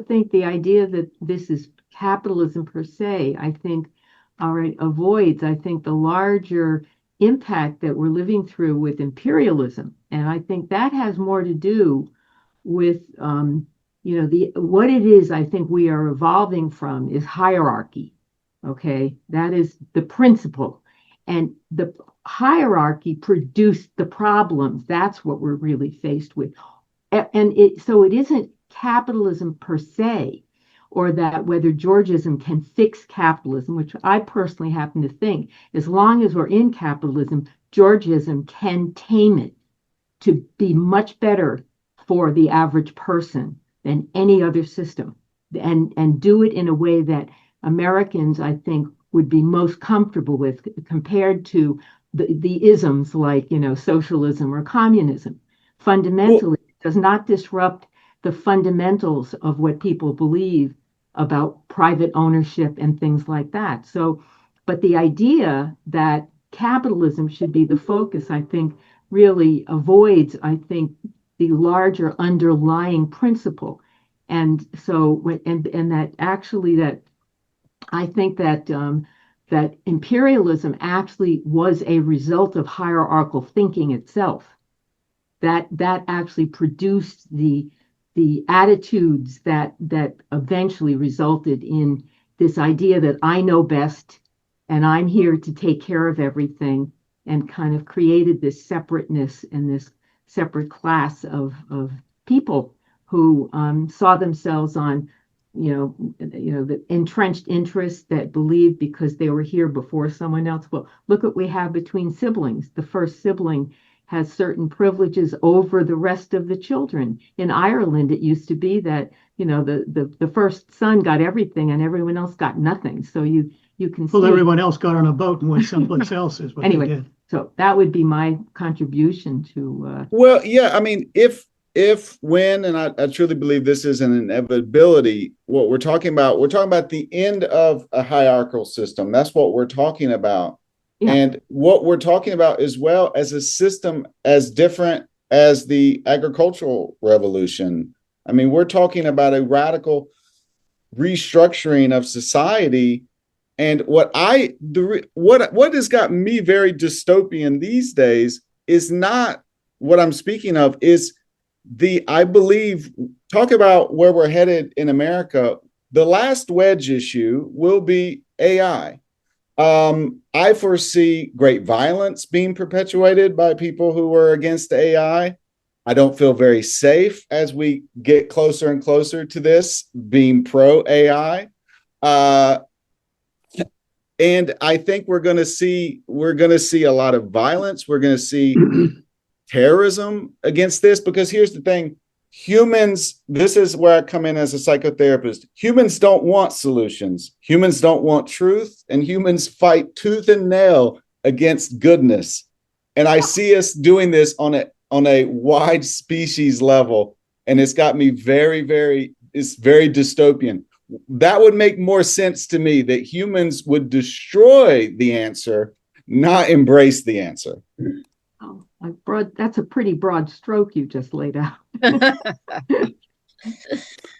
think the idea that this is capitalism per se, I think, avoids, I think, the larger impact that we're living through with imperialism, and I think that has more to do with, what it is. I think we are evolving from is hierarchy. Okay, that is the principle, and the hierarchy produced the problems. That's what we're really faced with. And so it isn't capitalism per se, or that whether Georgism can fix capitalism, which I personally happen to think, as long as we're in capitalism, Georgism can tame it to be much better for the average person than any other system, and do it in a way that Americans, I think, would be most comfortable with, compared to the isms like, socialism or communism. Fundamentally, it does not disrupt the fundamentals of what people believe about private ownership and things like that. So, but the idea that capitalism should be the focus, I think, really avoids, I think, the larger underlying principle. And so, and that actually, that I think that that imperialism actually was a result of hierarchical thinking itself. That actually produced the attitudes that eventually resulted in this idea that I know best and I'm here to take care of everything, and kind of created this separateness and this separate class of people who saw themselves on the entrenched interests that believe because they were here before someone else. Well, look what we have between siblings. The first sibling has certain privileges over the rest of the children. In Ireland, it used to be that, the first son got everything and everyone else got nothing. So you can Well, see. everyone else got on a boat and went someplace else is what they Anyway, did. so that would be my contribution to. Well, yeah, I mean, when, and I truly believe this is an inevitability, we're talking about the end of a hierarchical system. That's what we're talking about. Yeah. And what we're talking about as well as a system as different as the agricultural revolution. I mean, we're talking about a radical restructuring of society. And what has got me very dystopian these days is not what I'm speaking of, is I believe, talk about where we're headed in America. The last wedge issue will be AI. I foresee great violence being perpetuated by people who are against AI. I don't feel very safe as we get closer and closer to this being pro AI. And I think we're going to see a lot of violence. We're going to see terrorism against this, because here's the thing. Humans, this is where I come in as a psychotherapist. Humans don't want solutions. Humans don't want truth, and humans fight tooth and nail against goodness. And I see us doing this on a wide species level, and it's got me it's very dystopian. That would make more sense to me, that humans would destroy the answer, not embrace the answer. Oh, that's a pretty broad stroke you just laid out.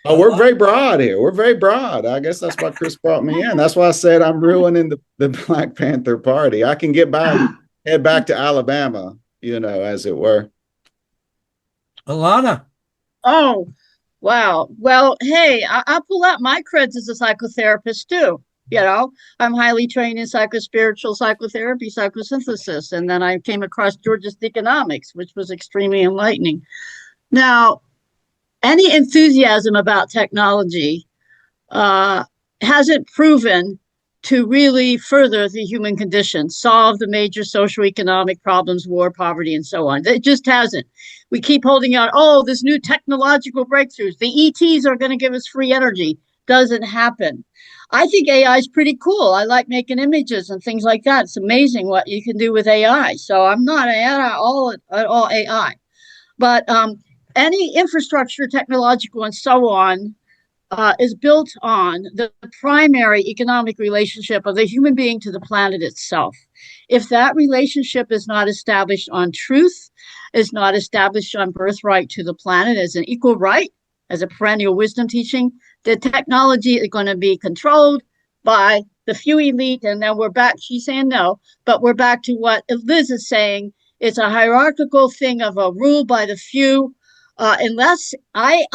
Oh, we're very broad here. We're very broad. I guess that's why Chris brought me in. That's why I said I'm ruining the Black Panther Party. I can head back to Alabama, as it were. Alana. Oh, wow. Well, hey, I'll pull out my creds as a psychotherapist too. I'm highly trained in psychospiritual psychotherapy, psychosynthesis, and then I came across Georgist economics, which was extremely enlightening. Now, any enthusiasm about technology hasn't proven to really further the human condition, solve the major socioeconomic problems, war, poverty, and so on. It just hasn't. We keep holding out, this new technological breakthroughs. The ETs are going to give us free energy. Doesn't happen. I think AI is pretty cool. I like making images and things like that. It's amazing what you can do with AI. So I'm not at all AI. But any infrastructure, technological, and so on, is built on the primary economic relationship of the human being to the planet itself. If that relationship is not established on truth, is not established on birthright to the planet as an equal right, as a perennial wisdom teaching, the technology is going to be controlled by the few elite. And then we're back, she's saying no, but we're back to what Liz is saying. It's a hierarchical thing of a rule by the few, unless I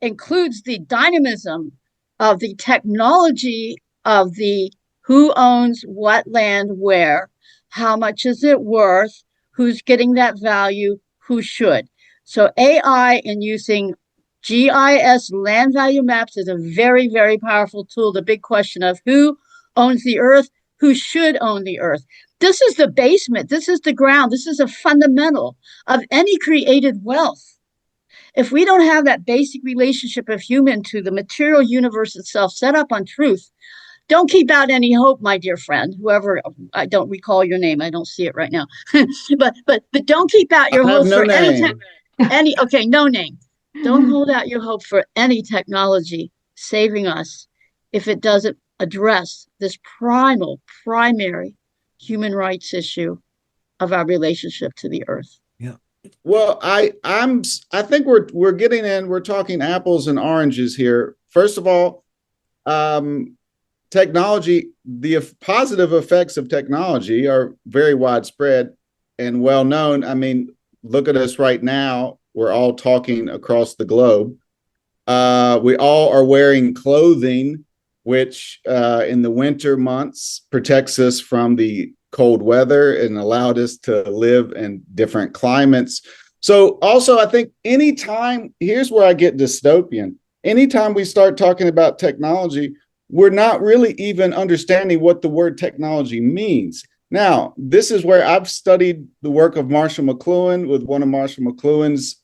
includes the dynamism of the technology of the who owns what land where, how much is it worth, who's getting that value, who should. So AI and using GIS land value maps is a very, very powerful tool. The big question of who owns the earth, who should own the earth. This is the basement. This is the ground. This is a fundamental of any created wealth. If we don't have that basic relationship of human to the material universe itself set up on truth, don't keep out any hope, my dear friend, whoever, I don't recall your name. I don't see it right now. but don't keep out your hope for no name. Don't hold out your hope for any technology saving us if it doesn't address this primary human rights issue of our relationship to the earth. Yeah. Well, I think we're talking apples and oranges here. First of all, technology, the positive effects of technology are very widespread and well known. I mean, look at us right now. We're all talking across the globe. We all are wearing clothing, which in the winter months protects us from the cold weather and allowed us to live in different climates. So also, I think here's where I get dystopian. anytime we start talking about technology, we're not really even understanding what the word technology means. Now, this is where I've studied the work of Marshall McLuhan with one of Marshall McLuhan's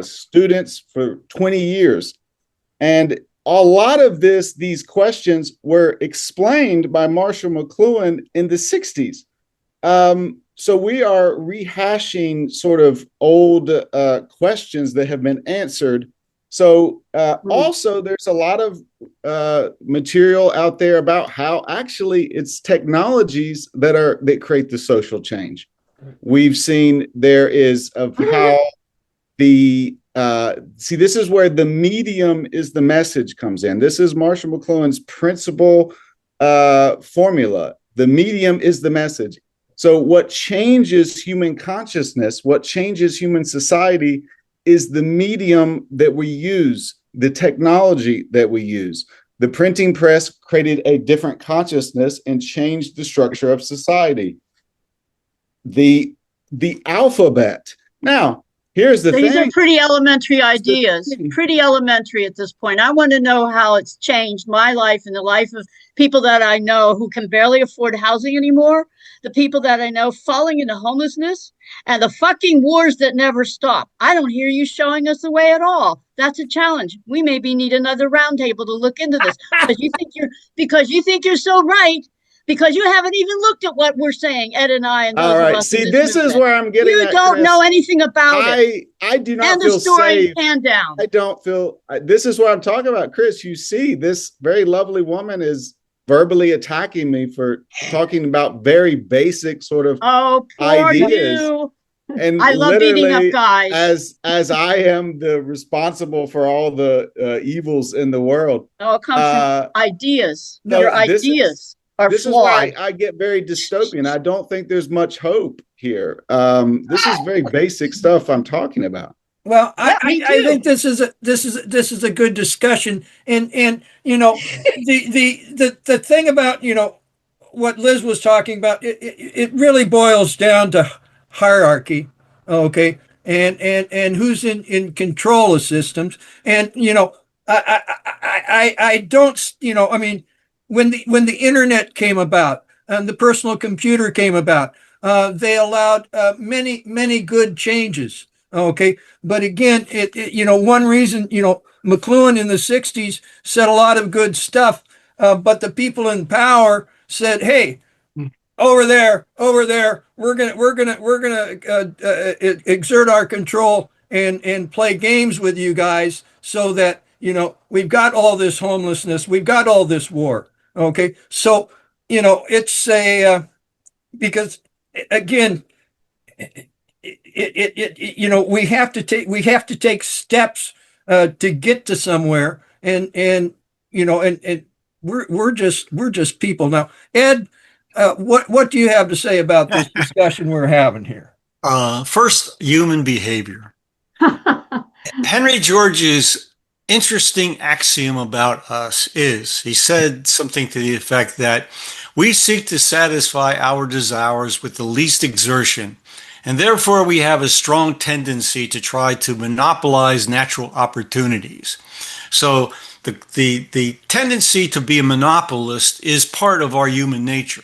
students for 20 years. And a lot of these questions were explained by Marshall McLuhan in the 60s. So we are rehashing sort of old questions that have been answered. So also there's a lot of material out there about how actually it's technologies that create the social change. We've seen there is of how the see, this is where the medium is the message comes in. This is Marshall McLuhan's principal formula. The medium is the message. So what changes human consciousness, what changes human society is the medium that we use, the technology that we use. The printing press created a different consciousness and changed the structure of society. The alphabet. Now, here's the thing. These are pretty elementary ideas, pretty elementary at this point. I want to know how it's changed my life and the life of people that I know who can barely afford housing anymore, the people that I know falling into homelessness, and the fucking wars that never stop. I don't hear you showing us the way at all. That's a challenge. We maybe need another roundtable to look into this because you think you're so right. Because you haven't even looked at what we're saying, Ed and I, and those all right. of us. See, this is where I'm getting. You don't know anything about it. I do not and feel the story safe. Hand down. I don't feel. This is what I'm talking about, Chris. You see, this very lovely woman is verbally attacking me for talking about very basic sort of ideas. You. And I love beating up guys. As I am the responsible for all the evils in the world. No, it comes from ideas. No, your ideas are this flawed. is why I get very dystopian. I don't think there's much hope here. This is very basic stuff I'm talking about. Well, I think this is a good discussion, and you know the thing about what Liz was talking about, it really boils down to hierarchy, okay, and who's in control of systems, and I don't, I mean, when the internet came about and the personal computer came about, they allowed many good changes. Okay, but again, one reason, McLuhan in the 60s said a lot of good stuff, but the people in power said, "Hey, over there, we're gonna exert our control and play games with you guys, so that we've got all this homelessness, we've got all this war." Okay, so it's a because again. We have to take steps to get to somewhere, and we're just people now. Ed, what do you have to say about this discussion we're having here? First, human behavior. Henry George's interesting axiom about us is, he said something to the effect that we seek to satisfy our desires with the least exertion, and therefore we have a strong tendency to try to monopolize natural opportunities. So the tendency to be a monopolist is part of our human nature.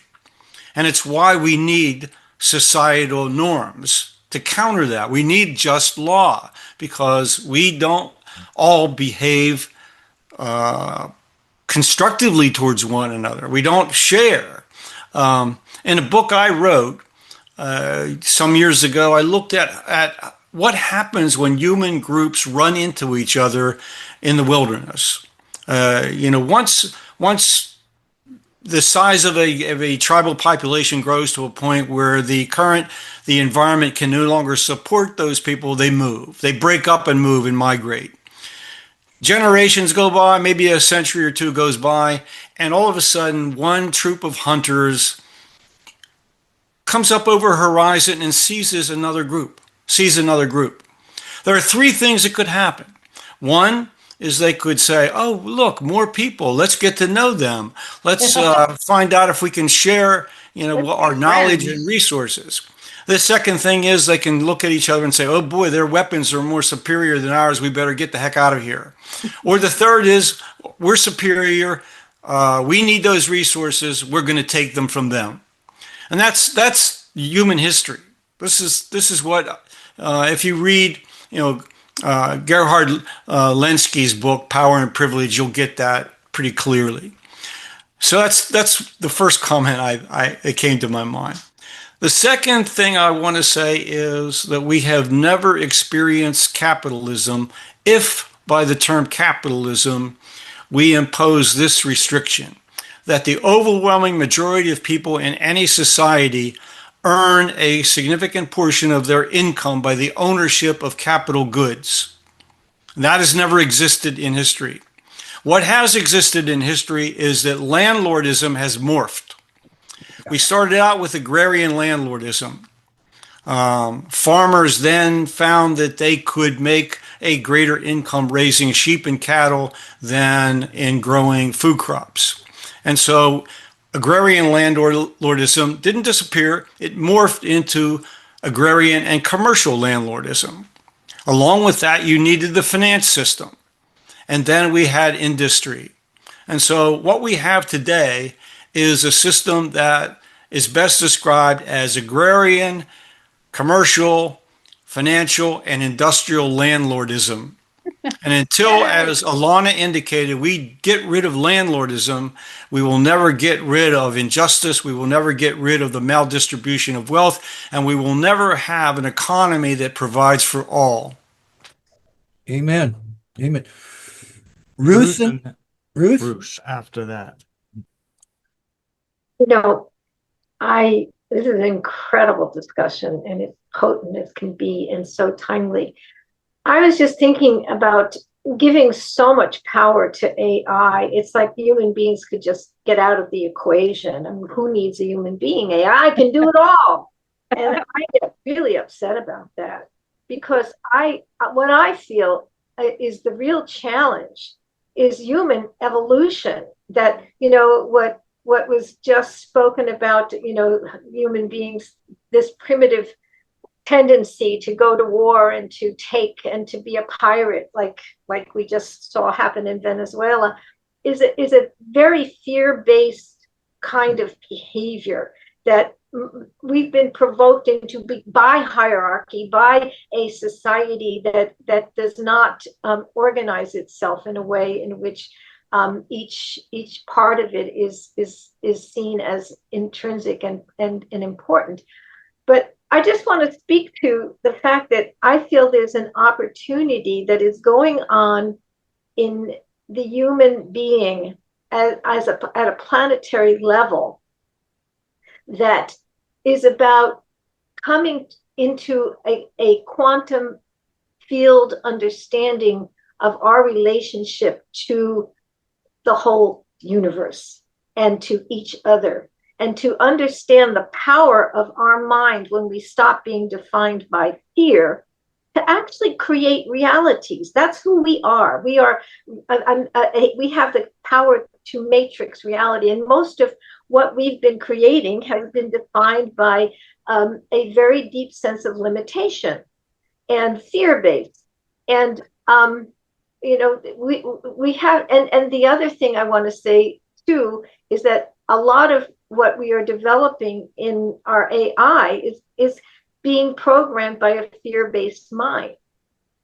And it's why we need societal norms to counter that. We need just law, because we don't all behave constructively towards one another. We don't share. In a book I wrote some years ago, I looked at what happens when human groups run into each other in the wilderness. Once the size of a tribal population grows to a point where the environment can no longer support those people, they move. They break up and move and migrate. Generations go by, maybe a century or two goes by, and all of a sudden one troop of hunters comes up over a horizon and sees another group. There are three things that could happen. One is they could say, "Oh, look, more people. Let's get to know them. Let's find out if we can share, our knowledge and resources." The second thing is they can look at each other and say, oh boy, their weapons are more superior than ours. We better get the heck out of here. Or the third is we're superior. We need those resources. We're going to take them from them. And that's human history. This is what, if you read, Gerhard Lenski's book, Power and Privilege, you'll get that pretty clearly. So that's the first comment it came to my mind. The second thing I want to say is that we have never experienced capitalism if, by the term capitalism, we impose this restriction, that the overwhelming majority of people in any society earn a significant portion of their income by the ownership of capital goods. That has never existed in history. What has existed in history is that landlordism has morphed. We started out with agrarian landlordism. Farmers then found that they could make a greater income raising sheep and cattle than in growing food crops. And so agrarian landlordism didn't disappear. It morphed into agrarian and commercial landlordism. Along with that, you needed the finance system. And then we had industry. And so what we have today is a system that is best described as agrarian, commercial, financial, and industrial landlordism. And until, as Alana indicated, we get rid of landlordism, we will never get rid of injustice, we will never get rid of the maldistribution of wealth, and we will never have an economy that provides for all. Amen. Amen. Ruth Bruce after that. You know, this is an incredible discussion, and it's potent as can be and so timely. I was just thinking about giving so much power to AI. It's like human beings could just get out of the equation. I mean, who needs a human being? AI can do it all. And I get really upset about that because what I feel is the real challenge is human evolution. That, what was just spoken about, human beings, this primitive tendency to go to war and to take and to be a pirate, like we just saw happen in Venezuela, is a very fear-based kind of behavior that we've been provoked into by hierarchy, by a society that does not organize itself in a way in which each part of it is seen as intrinsic and important. But I just want to speak to the fact that I feel there's an opportunity that is going on in the human being at a planetary level that is about coming into a quantum field understanding of our relationship to the whole universe and to each other, and to understand the power of our mind when we stop being defined by fear to actually create realities. That's who we are. We have the power to matrix reality, and most of what we've been creating has been defined by a very deep sense of limitation and fear-based. And we have, and the other thing I want to say too is that a lot of what we are developing in our AI is being programmed by a fear-based mind.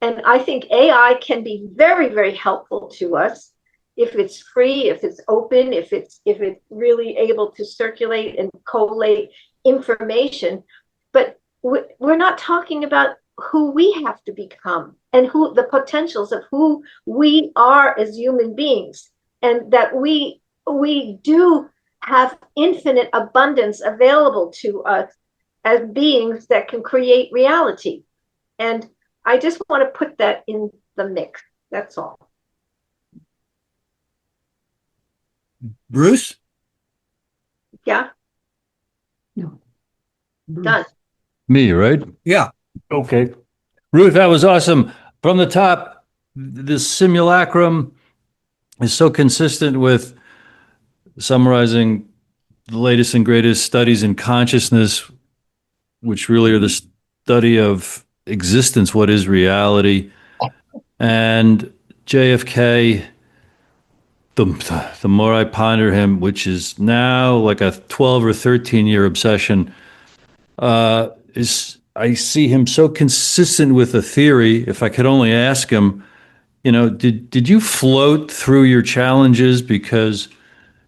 And I think AI can be very, very helpful to us if it's free, if it's open, if it's really able to circulate and collate information. But we're not talking about who we have to become and who the potentials of who we are as human beings, and that we do have infinite abundance available to us as beings that can create reality. And I just want to put that in the mix. That's all. Bruce? Yeah? No. Done. Me, right? Yeah. Okay. Ruth, that was awesome. From the top, this simulacrum is so consistent with summarizing the latest and greatest studies in consciousness which really are the study of existence, what is reality, and JFK. The more I ponder him, which is now like a 12 or 13-year obsession, is I see him so consistent with a theory. If I could only ask him, did you float through your challenges because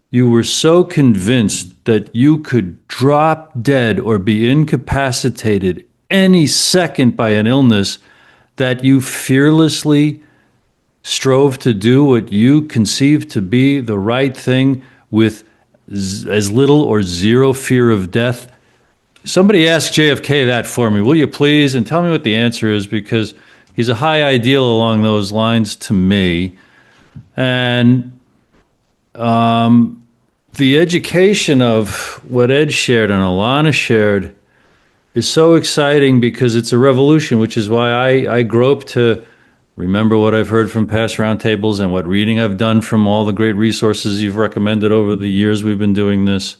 you were so convinced that you could drop dead or be incapacitated any second by an illness that you fearlessly strove to do what you conceived to be the right thing with as little or zero fear of death? Somebody ask JFK that for me, will you please? And tell me what the answer is, because he's a high ideal along those lines to me. And the education of what Ed shared and Alana shared is so exciting because it's a revolution, which is why I grope to remember what I've heard from past roundtables and what reading I've done from all the great resources you've recommended over the years we've been doing this.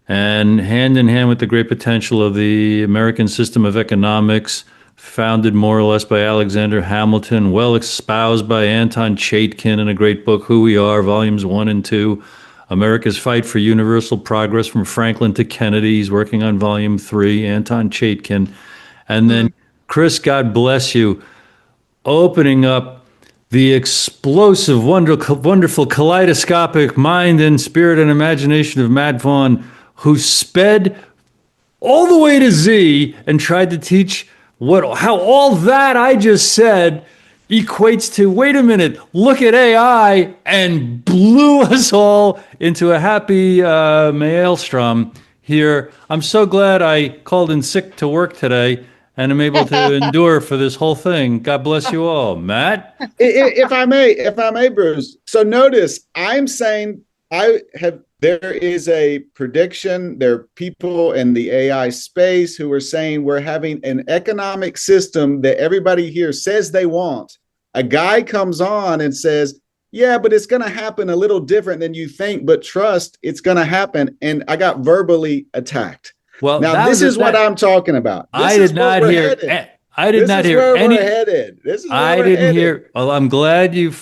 And hand in hand with the great potential of the American system of economics, founded more or less by Alexander Hamilton, well espoused by Anton Chaikin in a great book, Who We Are, volumes 1 and 2, America's Fight for Universal Progress from Franklin to Kennedy. He's working on volume 3, Anton Chaikin. And then, Chris, God bless you, opening up the explosive, wonderful kaleidoscopic mind and spirit and imagination of Matt Vaughn, who sped all the way to Z and tried to teach how all that I just said equates to, wait a minute, look at AI, and blew us all into a happy maelstrom here. I'm so glad I called in sick to work today and I'm able to endure for this whole thing. God bless you all. Matt? If I may, Bruce. So notice, I'm saying there is a prediction. There are people in the AI space who are saying we're having an economic system that everybody here says they want. A guy comes on and says, yeah, but it's going to happen a little different than you think, but trust, it's going to happen. And I got verbally attacked. Well, now this is what I'm talking about. I did not hear. I did not hear any. This is where I we're didn't headed. hear. Well, I'm glad you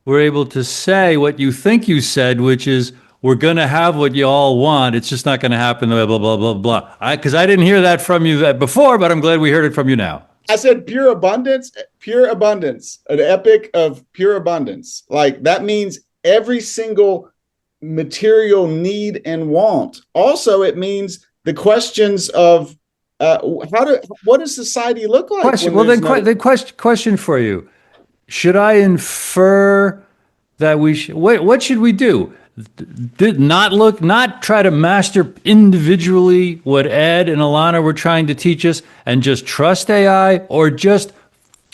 were able to say what you think you said, which is we're going to have what you all want. It's just not going to happen. Blah blah blah blah blah. Because I didn't hear that from you before, but I'm glad we heard it from you now. I said pure abundance, an epic of pure abundance. Like that means every single material need and want. Also, it means the questions of what does society look like? Question for you: should I infer that we should? What should we do? Not try to master individually what Ed and Alana were trying to teach us, and just trust AI, or just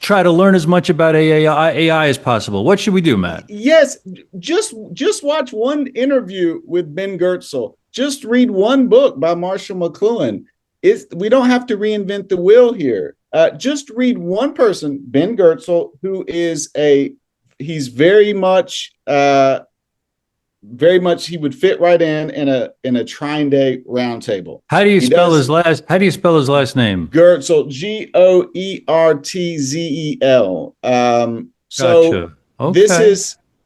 try to learn as much about AI as possible? What should we do, Matt? Yes, just watch one interview with Ben Goertzel. Just read one book by Marshall McLuhan. We don't have to reinvent the wheel here. Just read one person, Ben Goertzel, who is he's very much he would fit right in a Trine Day roundtable. How do you spell his last name? Goertzel, Goertzel. Gotcha. Okay.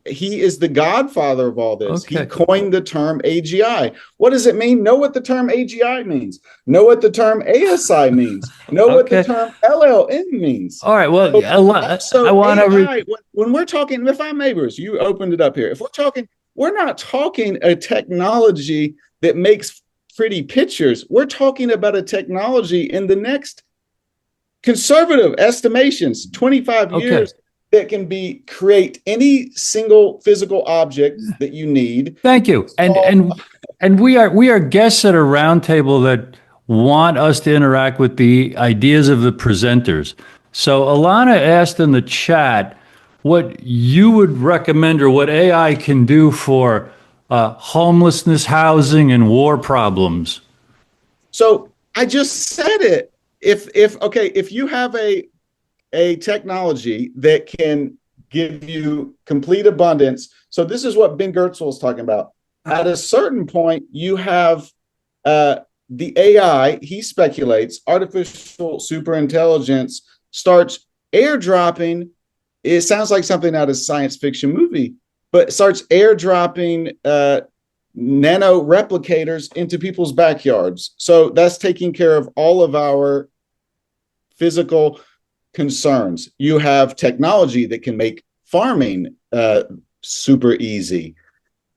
He is the godfather of all this. Okay. He coined the term AGI. What does it mean? Know what the term AGI means. Know what the term ASI means. Know what the term LLM means. All right. Well, I want to. When we're talking, if I may, Bruce, you opened it up here. If we're not talking a technology that makes pretty pictures. We're talking about a technology in the next conservative estimations, 25 years, that can create any single physical object that you need. Thank you. And we are guests at a roundtable that want us to interact with the ideas of the presenters. So Alana asked in the chat what you would recommend or what AI can do for homelessness, housing, and war problems. So I just said it. If you have a technology that can give you complete abundance. So this is what Ben Goertzel is talking about. At a certain point, you have the AI, he speculates, artificial superintelligence starts airdropping. It sounds like something out of a science fiction movie, but starts airdropping nano replicators into people's backyards. So that's taking care of all of our physical concerns. You have technology that can make farming super easy.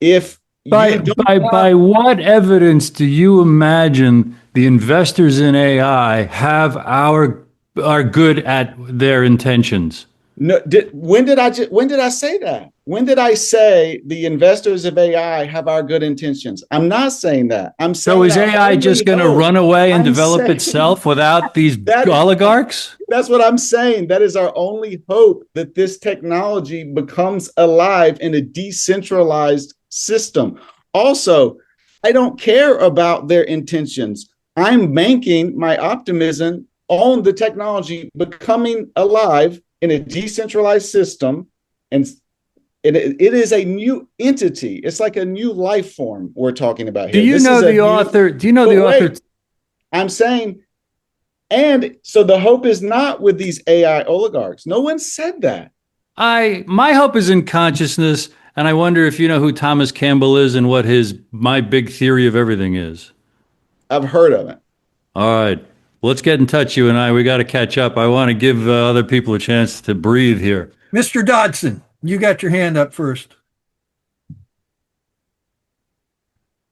If By what evidence do you imagine the investors in AI have are good at their intentions? No, when did I say that? When did I say the investors of AI have our good intentions? I'm not saying that. I'm saying, So is AI just going to run away and I'm develop saying itself without these that oligarchs? that's what I'm saying. That is our only hope, that this technology becomes alive in a decentralized system. Also, I don't care about their intentions. I'm banking my optimism on the technology becoming alive in a decentralized system, and it is a new entity. It's like a new life form we're talking about here. Do you know the author? Do you know the author? I'm saying, and so the hope is not with these AI oligarchs. No one said that. My hope is in consciousness, and I wonder if you know who Thomas Campbell is and what his my big theory of everything is. I've heard of it. All right. Let's get in touch, you and I. We got to catch up. I want to give other people a chance to breathe here. Mr. Dodson, you got your hand up first.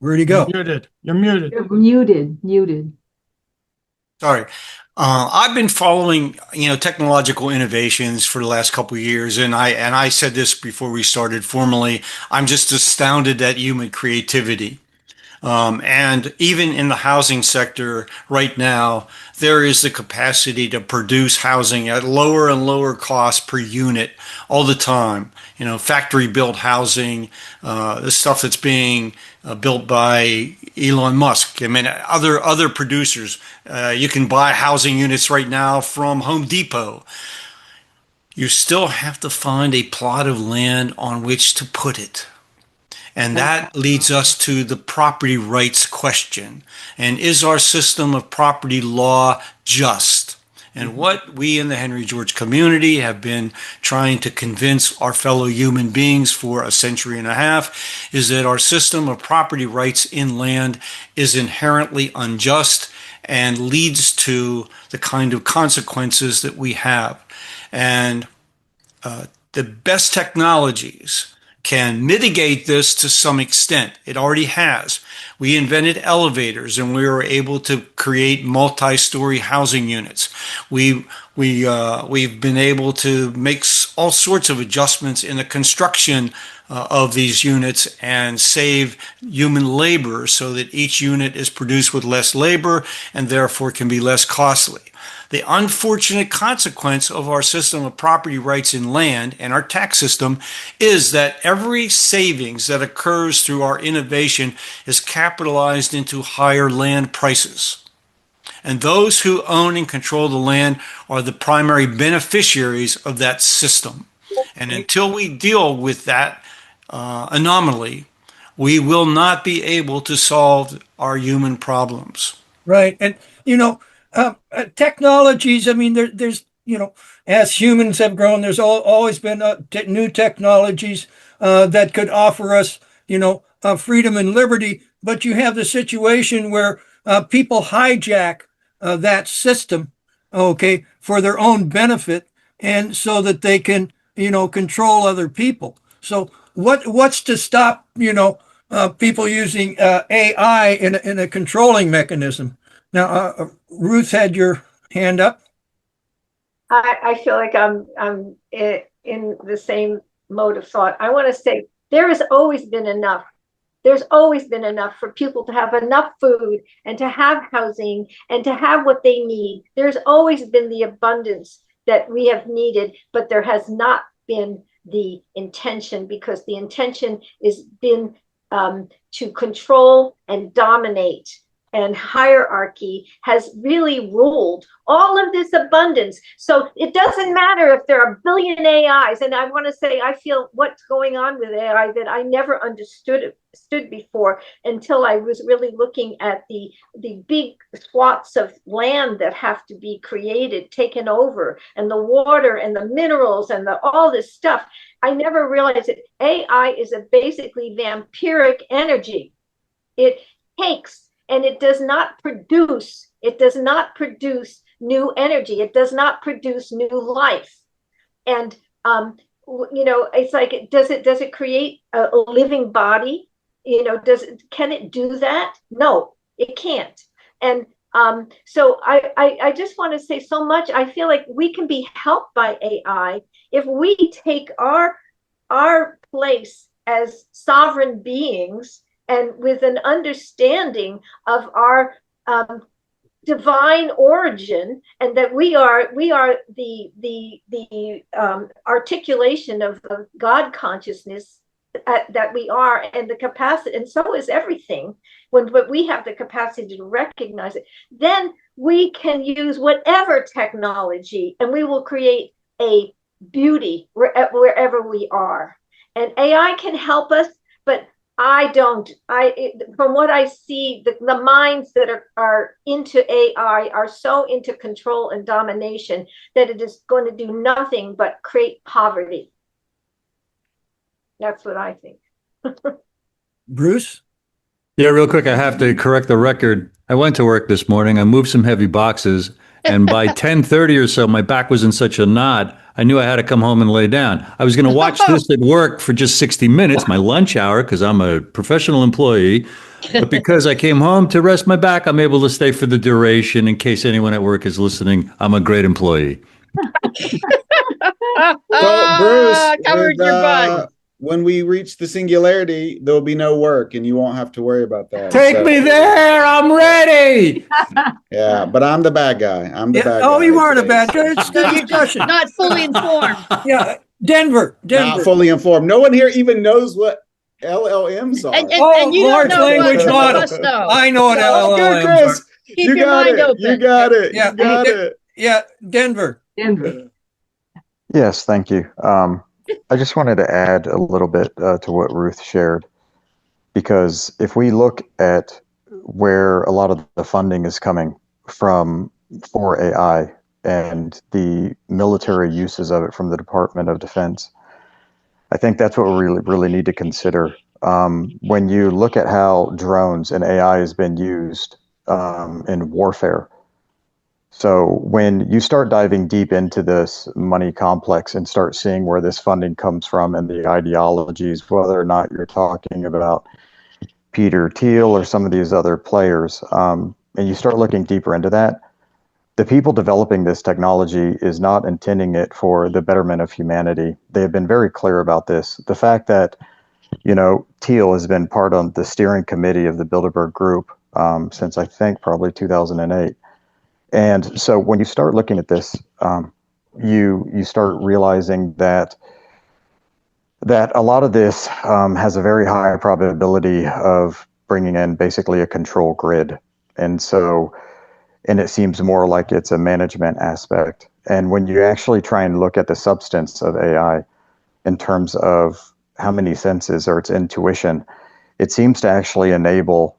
Where'd he go? You're muted. You're muted. Sorry. I've been following, technological innovations for the last couple of years, and I said this before we started formally. I'm just astounded at human creativity. And even in the housing sector right now, there is the capacity to produce housing at lower and lower cost per unit all the time. Factory built housing, the stuff that's being built by Elon Musk. I mean, other producers. You can buy housing units right now from Home Depot. You still have to find a plot of land on which to put it. And that leads us to the property rights question. And is our system of property law just? And what we in the Henry George community have been trying to convince our fellow human beings for a century and a half is that our system of property rights in land is inherently unjust and leads to the kind of consequences that we have. And the best technologies can mitigate this to some extent. It already has. We invented elevators and we were able to create multi-story housing units. We've been able to make all sorts of adjustments in the construction of these units and save human labor so that each unit is produced with less labor and therefore can be less costly. The unfortunate consequence of our system of property rights in land and our tax system is that every savings that occurs through our innovation is capitalized into higher land prices. And those who own and control the land are the primary beneficiaries of that system. And until we deal with that anomaly, we will not be able to solve our human problems. Right. And, technologies, I mean, there's, as humans have grown, there's always been new technologies that could offer us, freedom and liberty. But you have the situation where people hijack that system, okay, for their own benefit, and so that they can, control other people. So what's to stop, people using AI in a controlling mechanism? Now, Ruth had your hand up. I feel like I'm in the same mode of thought. I want to say there has always been enough. There's always been enough for people to have enough food and to have housing and to have what they need. There's always been the abundance that we have needed, but there has not been the intention, because the intention has been to control and dominate and hierarchy has really ruled all of this abundance. So it doesn't matter if there are a billion AIs. And I want to say, I feel what's going on with AI that I never understood before until I was really looking at the big swaths of land that have to be created, taken over, and the water and the minerals and all this stuff. I never realized that AI is a basically vampiric energy. It takes and it does not produce new energy. It does not produce new life. And it's like, does it create a living body? Can it do that? No, it can't. And so I just want to say so much. I feel like we can be helped by AI if we take our place as sovereign beings and with an understanding of our divine origin, and that we are the articulation of God consciousness that we are, and the capacity, and so is everything. When we have the capacity to recognize it, then we can use whatever technology, and we will create a beauty wherever we are. And AI can help us, but from what I see, the minds that are into AI are so into control and domination that it is going to do nothing but create poverty. That's what I think. Bruce? Yeah, real quick, I have to correct the record. I went to work this morning. I moved some heavy boxes, and by 10:30 or so, my back was in such a knot, I knew I had to come home and lay down. I was going to watch this at work for just 60 minutes, my lunch hour, because I'm a professional employee. But because I came home to rest my back, I'm able to stay for the duration. In case anyone at work is listening, I'm a great employee. So, Bruce, covered your butt. when we reach the singularity, there'll be no work, and you won't have to worry about that. Take me there. I'm ready. Yeah, but I'm the bad guy. I'm the bad guy. Oh, you are the today, bad so- guy. It's good You're just discussion. not fully informed. Yeah, Denver. Not fully informed. No one here even knows what LLMs are. And Oh, you don't large know language what model. us know. I know what Okay, LLMs Chris, are. Keep you your got mind it. open. You got it. Yeah, You got it. Yeah, Denver. Yes, thank you. I just wanted to add a little bit to what Ruth shared, because if we look at where a lot of the funding is coming from for AI and the military uses of it from the Department of Defense, I think that's what we really need to consider. When you look at how drones and AI has been used in warfare, so when you start diving deep into this money complex and start seeing where this funding comes from and the ideologies, whether or not you're talking about Peter Thiel or some of these other players, and you start looking deeper into that, the people developing this technology is not intending it for the betterment of humanity. They have been very clear about this. The fact that, Thiel has been part of the steering committee of the Bilderberg Group since I think probably 2008. And so when you start looking at this, you start realizing that a lot of this has a very high probability of bringing in basically a control grid. And it seems more like it's a management aspect. And when you actually try and look at the substance of AI in terms of how many senses or its intuition, it seems to actually enable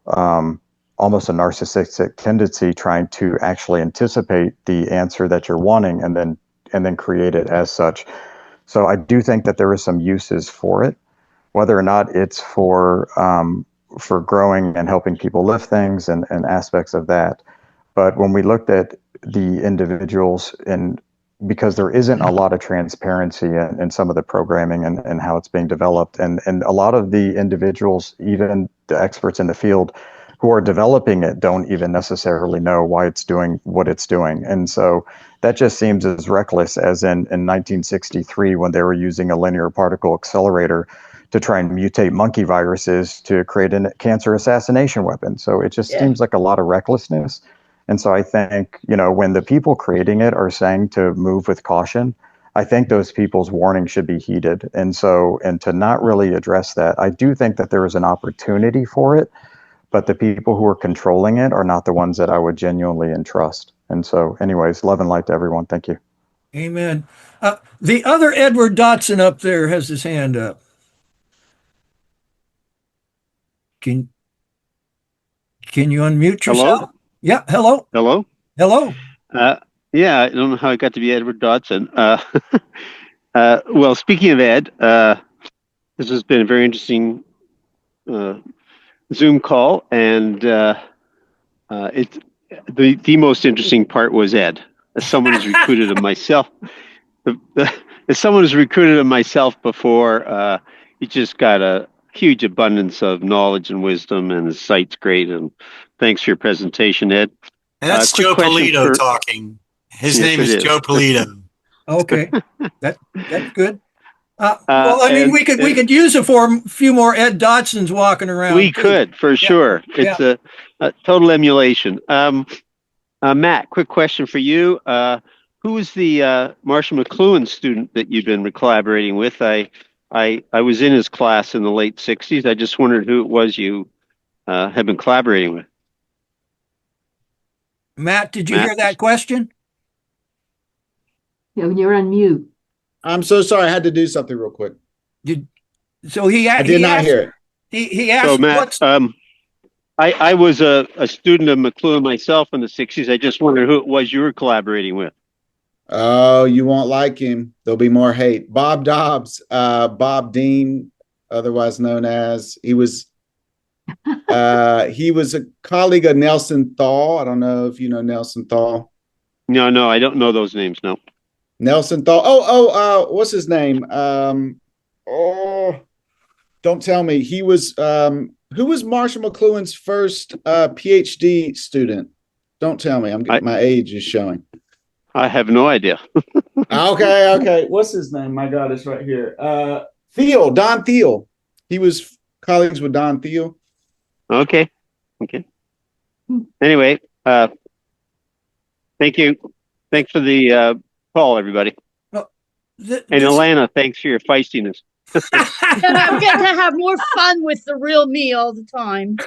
almost a narcissistic tendency, trying to actually anticipate the answer that you're wanting and then create it as such. So I do think that there is some uses for it, whether or not it's for growing and helping people lift things and aspects of that. But when we looked at the individuals, and because there isn't a lot of transparency in some of the programming and how it's being developed, and a lot of the individuals, even the experts in the field who are developing it, don't even necessarily know why it's doing what it's doing. And so that just seems as reckless as in 1963 when they were using a linear particle accelerator to try and mutate monkey viruses to create a cancer assassination weapon. So it just seems like a lot of recklessness. And so I think, when the people creating it are saying to move with caution, I think those people's warning should be heeded. And to not really address that, I do think that there is an opportunity for it, but the people who are controlling it are not the ones that I would genuinely entrust. And so, anyways, love and light to everyone. Thank you. Amen. The other Edward Dotson up there has his hand up. Can you unmute yourself? Hello? Yeah. Hello. Hello? Hello. Yeah, I don't know how I got to be Edward Dodson. Well, speaking of Ed, this has been a very interesting Zoom call, and it's the most interesting part was Ed. As someone who's recruited him myself, as someone who's recruited him myself before, he just got a huge abundance of knowledge and wisdom, and his site's great. And thanks for your presentation, Ed. And that's Quick Joe question Polito for- talking. His Yes, name it is is. Joe Polito. Okay, that's good. Well, I mean, we could use it for a few more Ed Dodsons walking around. We could, for sure. It's a total emulation. Matt, quick question for you. Who is the Marshall McLuhan student that you've been collaborating with? I was in his class in the late 60s. I just wondered who it was you have been collaborating with. Matt, did you hear that question? Yeah, you're on mute. I'm so sorry. I had to do something real quick. So I did not hear it. He asked. So Matt, I was a student of McLuhan myself in the 60s. I just wondered who it was you were collaborating with. Oh, you won't like him. There'll be more hate. Bob Dobbs, Bob Dean, otherwise known as, he was a colleague of Nelson Thal. I don't know if you know Nelson Thal. No, I don't know those names. No. Nelson Thal. What's his name? Don't tell me. He was who was Marshall McLuhan's first PhD student? Don't tell me. My age is showing. I have no idea. Okay. What's his name? My God, it's right here. Don Thiel. He was colleagues with Don Thiel. Okay. Anyway, thank you. Thanks for the call, everybody. And Alana, thanks for your feistiness. And I'm getting to have more fun with the real me all the time.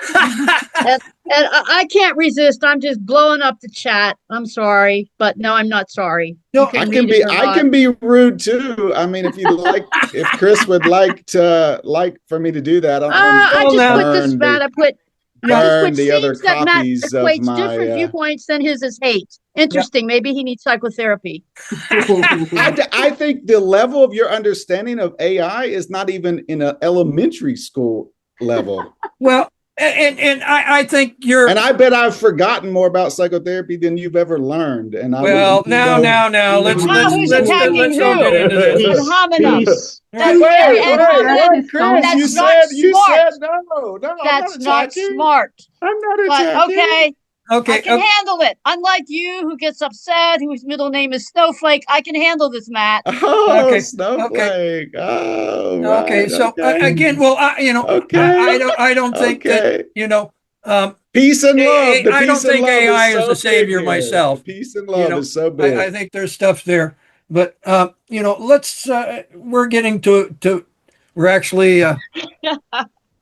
and I can't resist. I'm just blowing up the chat. I'm sorry, but no, I'm not sorry. No, I can be rude too. I mean, if you like, if Chris would like for me to do that, I just put this, Matt. I put the other that Matt copies of equates my different viewpoints than his is hate. Interesting. Maybe he needs psychotherapy. I think the level of your understanding of AI is not even in an elementary school level. Well, and I think you're, and I bet I've forgotten more about psychotherapy than you've ever learned. And now, let's who's attacking let's all get into this. And homina. Chris, you said no. That's not smart. I'm not attacking. Okay, I can handle it. Unlike you, who gets upset, whose middle name is Snowflake, I can handle this, Matt. Oh, Snowflake. Oh, right. Okay. So again, well, I don't think that peace and love. I don't think AI is the savior myself. Peace and love is so big. I think there's stuff there, but let's. We're getting to. We're actually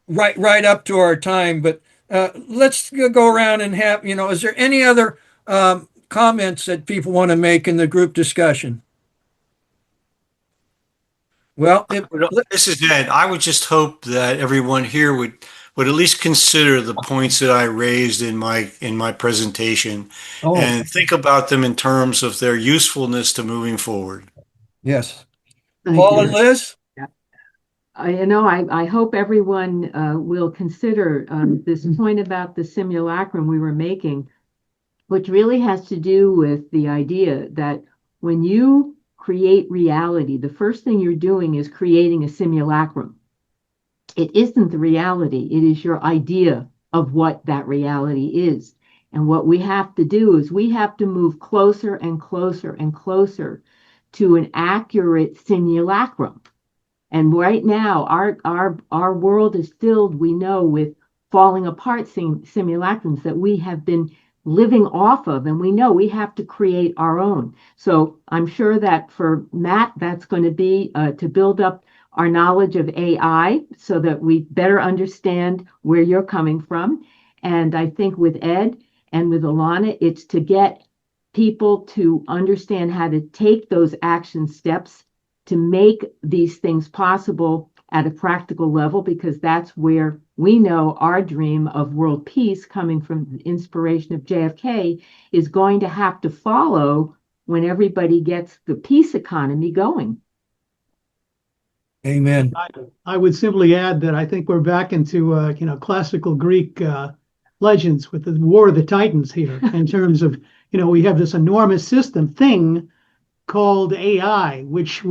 right up to our time, but. Let's go around and have, is there any other comments that people want to make in the group discussion? Well, this is Ed. I would just hope that everyone here would at least consider the points that I raised in my presentation and think about them in terms of their usefulness to moving forward. Yes. Paul and Liz? I hope everyone will consider this point about the simulacrum we were making, which really has to do with the idea that when you create reality, the first thing you're doing is creating a simulacrum. It isn't the reality. It is your idea of what that reality is. And what we have to do is we have to move closer and closer and closer to an accurate simulacrum. And right now, our world is filled, we know, with falling apart simulacrums that we have been living off of, and we know we have to create our own. So I'm sure that for Matt, that's going to be to build up our knowledge of AI so that we better understand where you're coming from. And I think with Ed and with Alana, it's to get people to understand how to take those action steps to make these things possible at a practical level, because that's where we know our dream of world peace, coming from the inspiration of JFK, is going to have to follow when everybody gets the peace economy going. Amen. I would simply add that I think we're back into classical Greek legends with the War of the Titans here, in terms of, we have this enormous thing called AI, which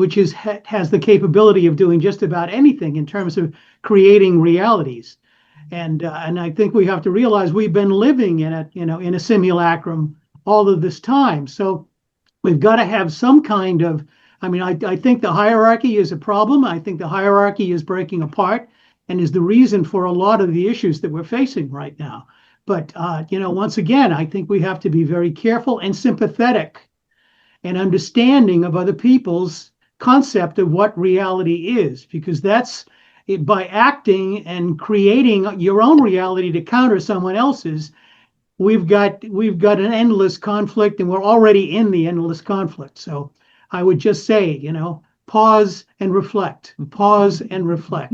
has the capability of doing just about anything in terms of creating realities. And I think we have to realize we've been living in a simulacrum all of this time. So we've got to have some kind of, I think the hierarchy is a problem. I think the hierarchy is breaking apart and is the reason for a lot of the issues that we're facing right now. But, once again, I think we have to be very careful and sympathetic and understanding of other people's concept of what reality is, because that's by acting and creating your own reality to counter someone else's. We've got an endless conflict, and we're already in the endless conflict. So I would just say, pause and reflect. Pause and reflect.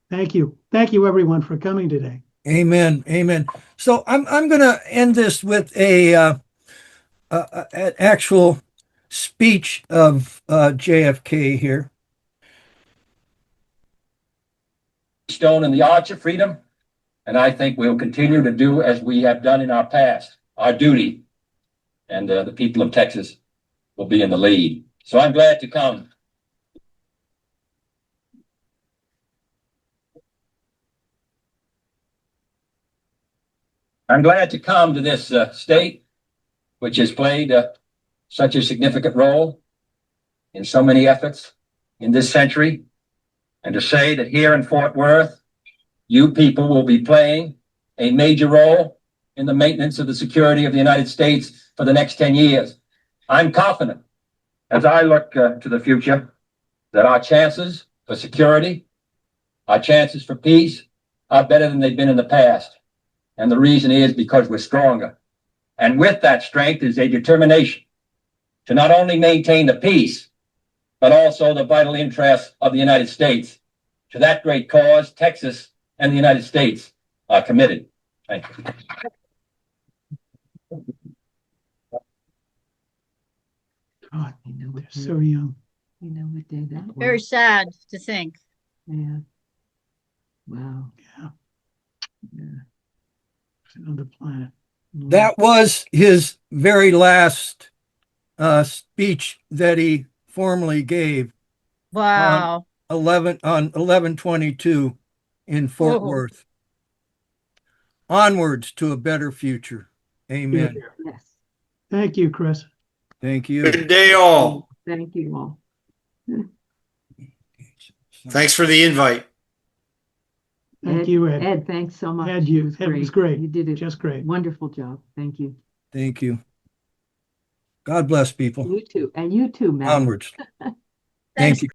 Thank you everyone for coming today. Amen. Amen. So I'm going to end this with an actual speech of JFK here. Stone in the arch of freedom, and I think we'll continue to do as we have done in our past, our duty, and the people of Texas will be in the lead. So I'm glad to come. I'm glad to come to this state, which has played such a significant role in so many efforts in this century, and to say that here in Fort Worth, you people will be playing a major role in the maintenance of the security of the United States for the next 10 years. I'm confident, as I look to the future, that our chances for security, our chances for peace are better than they've been in the past. And the reason is because we're stronger. And with that strength is a determination to not only maintain the peace, but also the vital interests of the United States. To that great cause, Texas and the United States are committed. Thank you. God, they're so young. You know what day that was? Very sad to think. Yeah. Wow. Yeah. Yeah. It's another planet. That was his very last speech that he formally gave. Wow. On 11/22 in Fort Worth. Onwards to a better future. Amen. Yes. Thank you, Chris. Thank you. Good day, all. Thank you all. Thanks for the invite. Thank you, Ed. Ed, thanks so much. Ed, it was great. You did it. Just great. Wonderful job. Thank you. Thank you. God bless people. You too. And you too, Matt. Onwards. Thank you.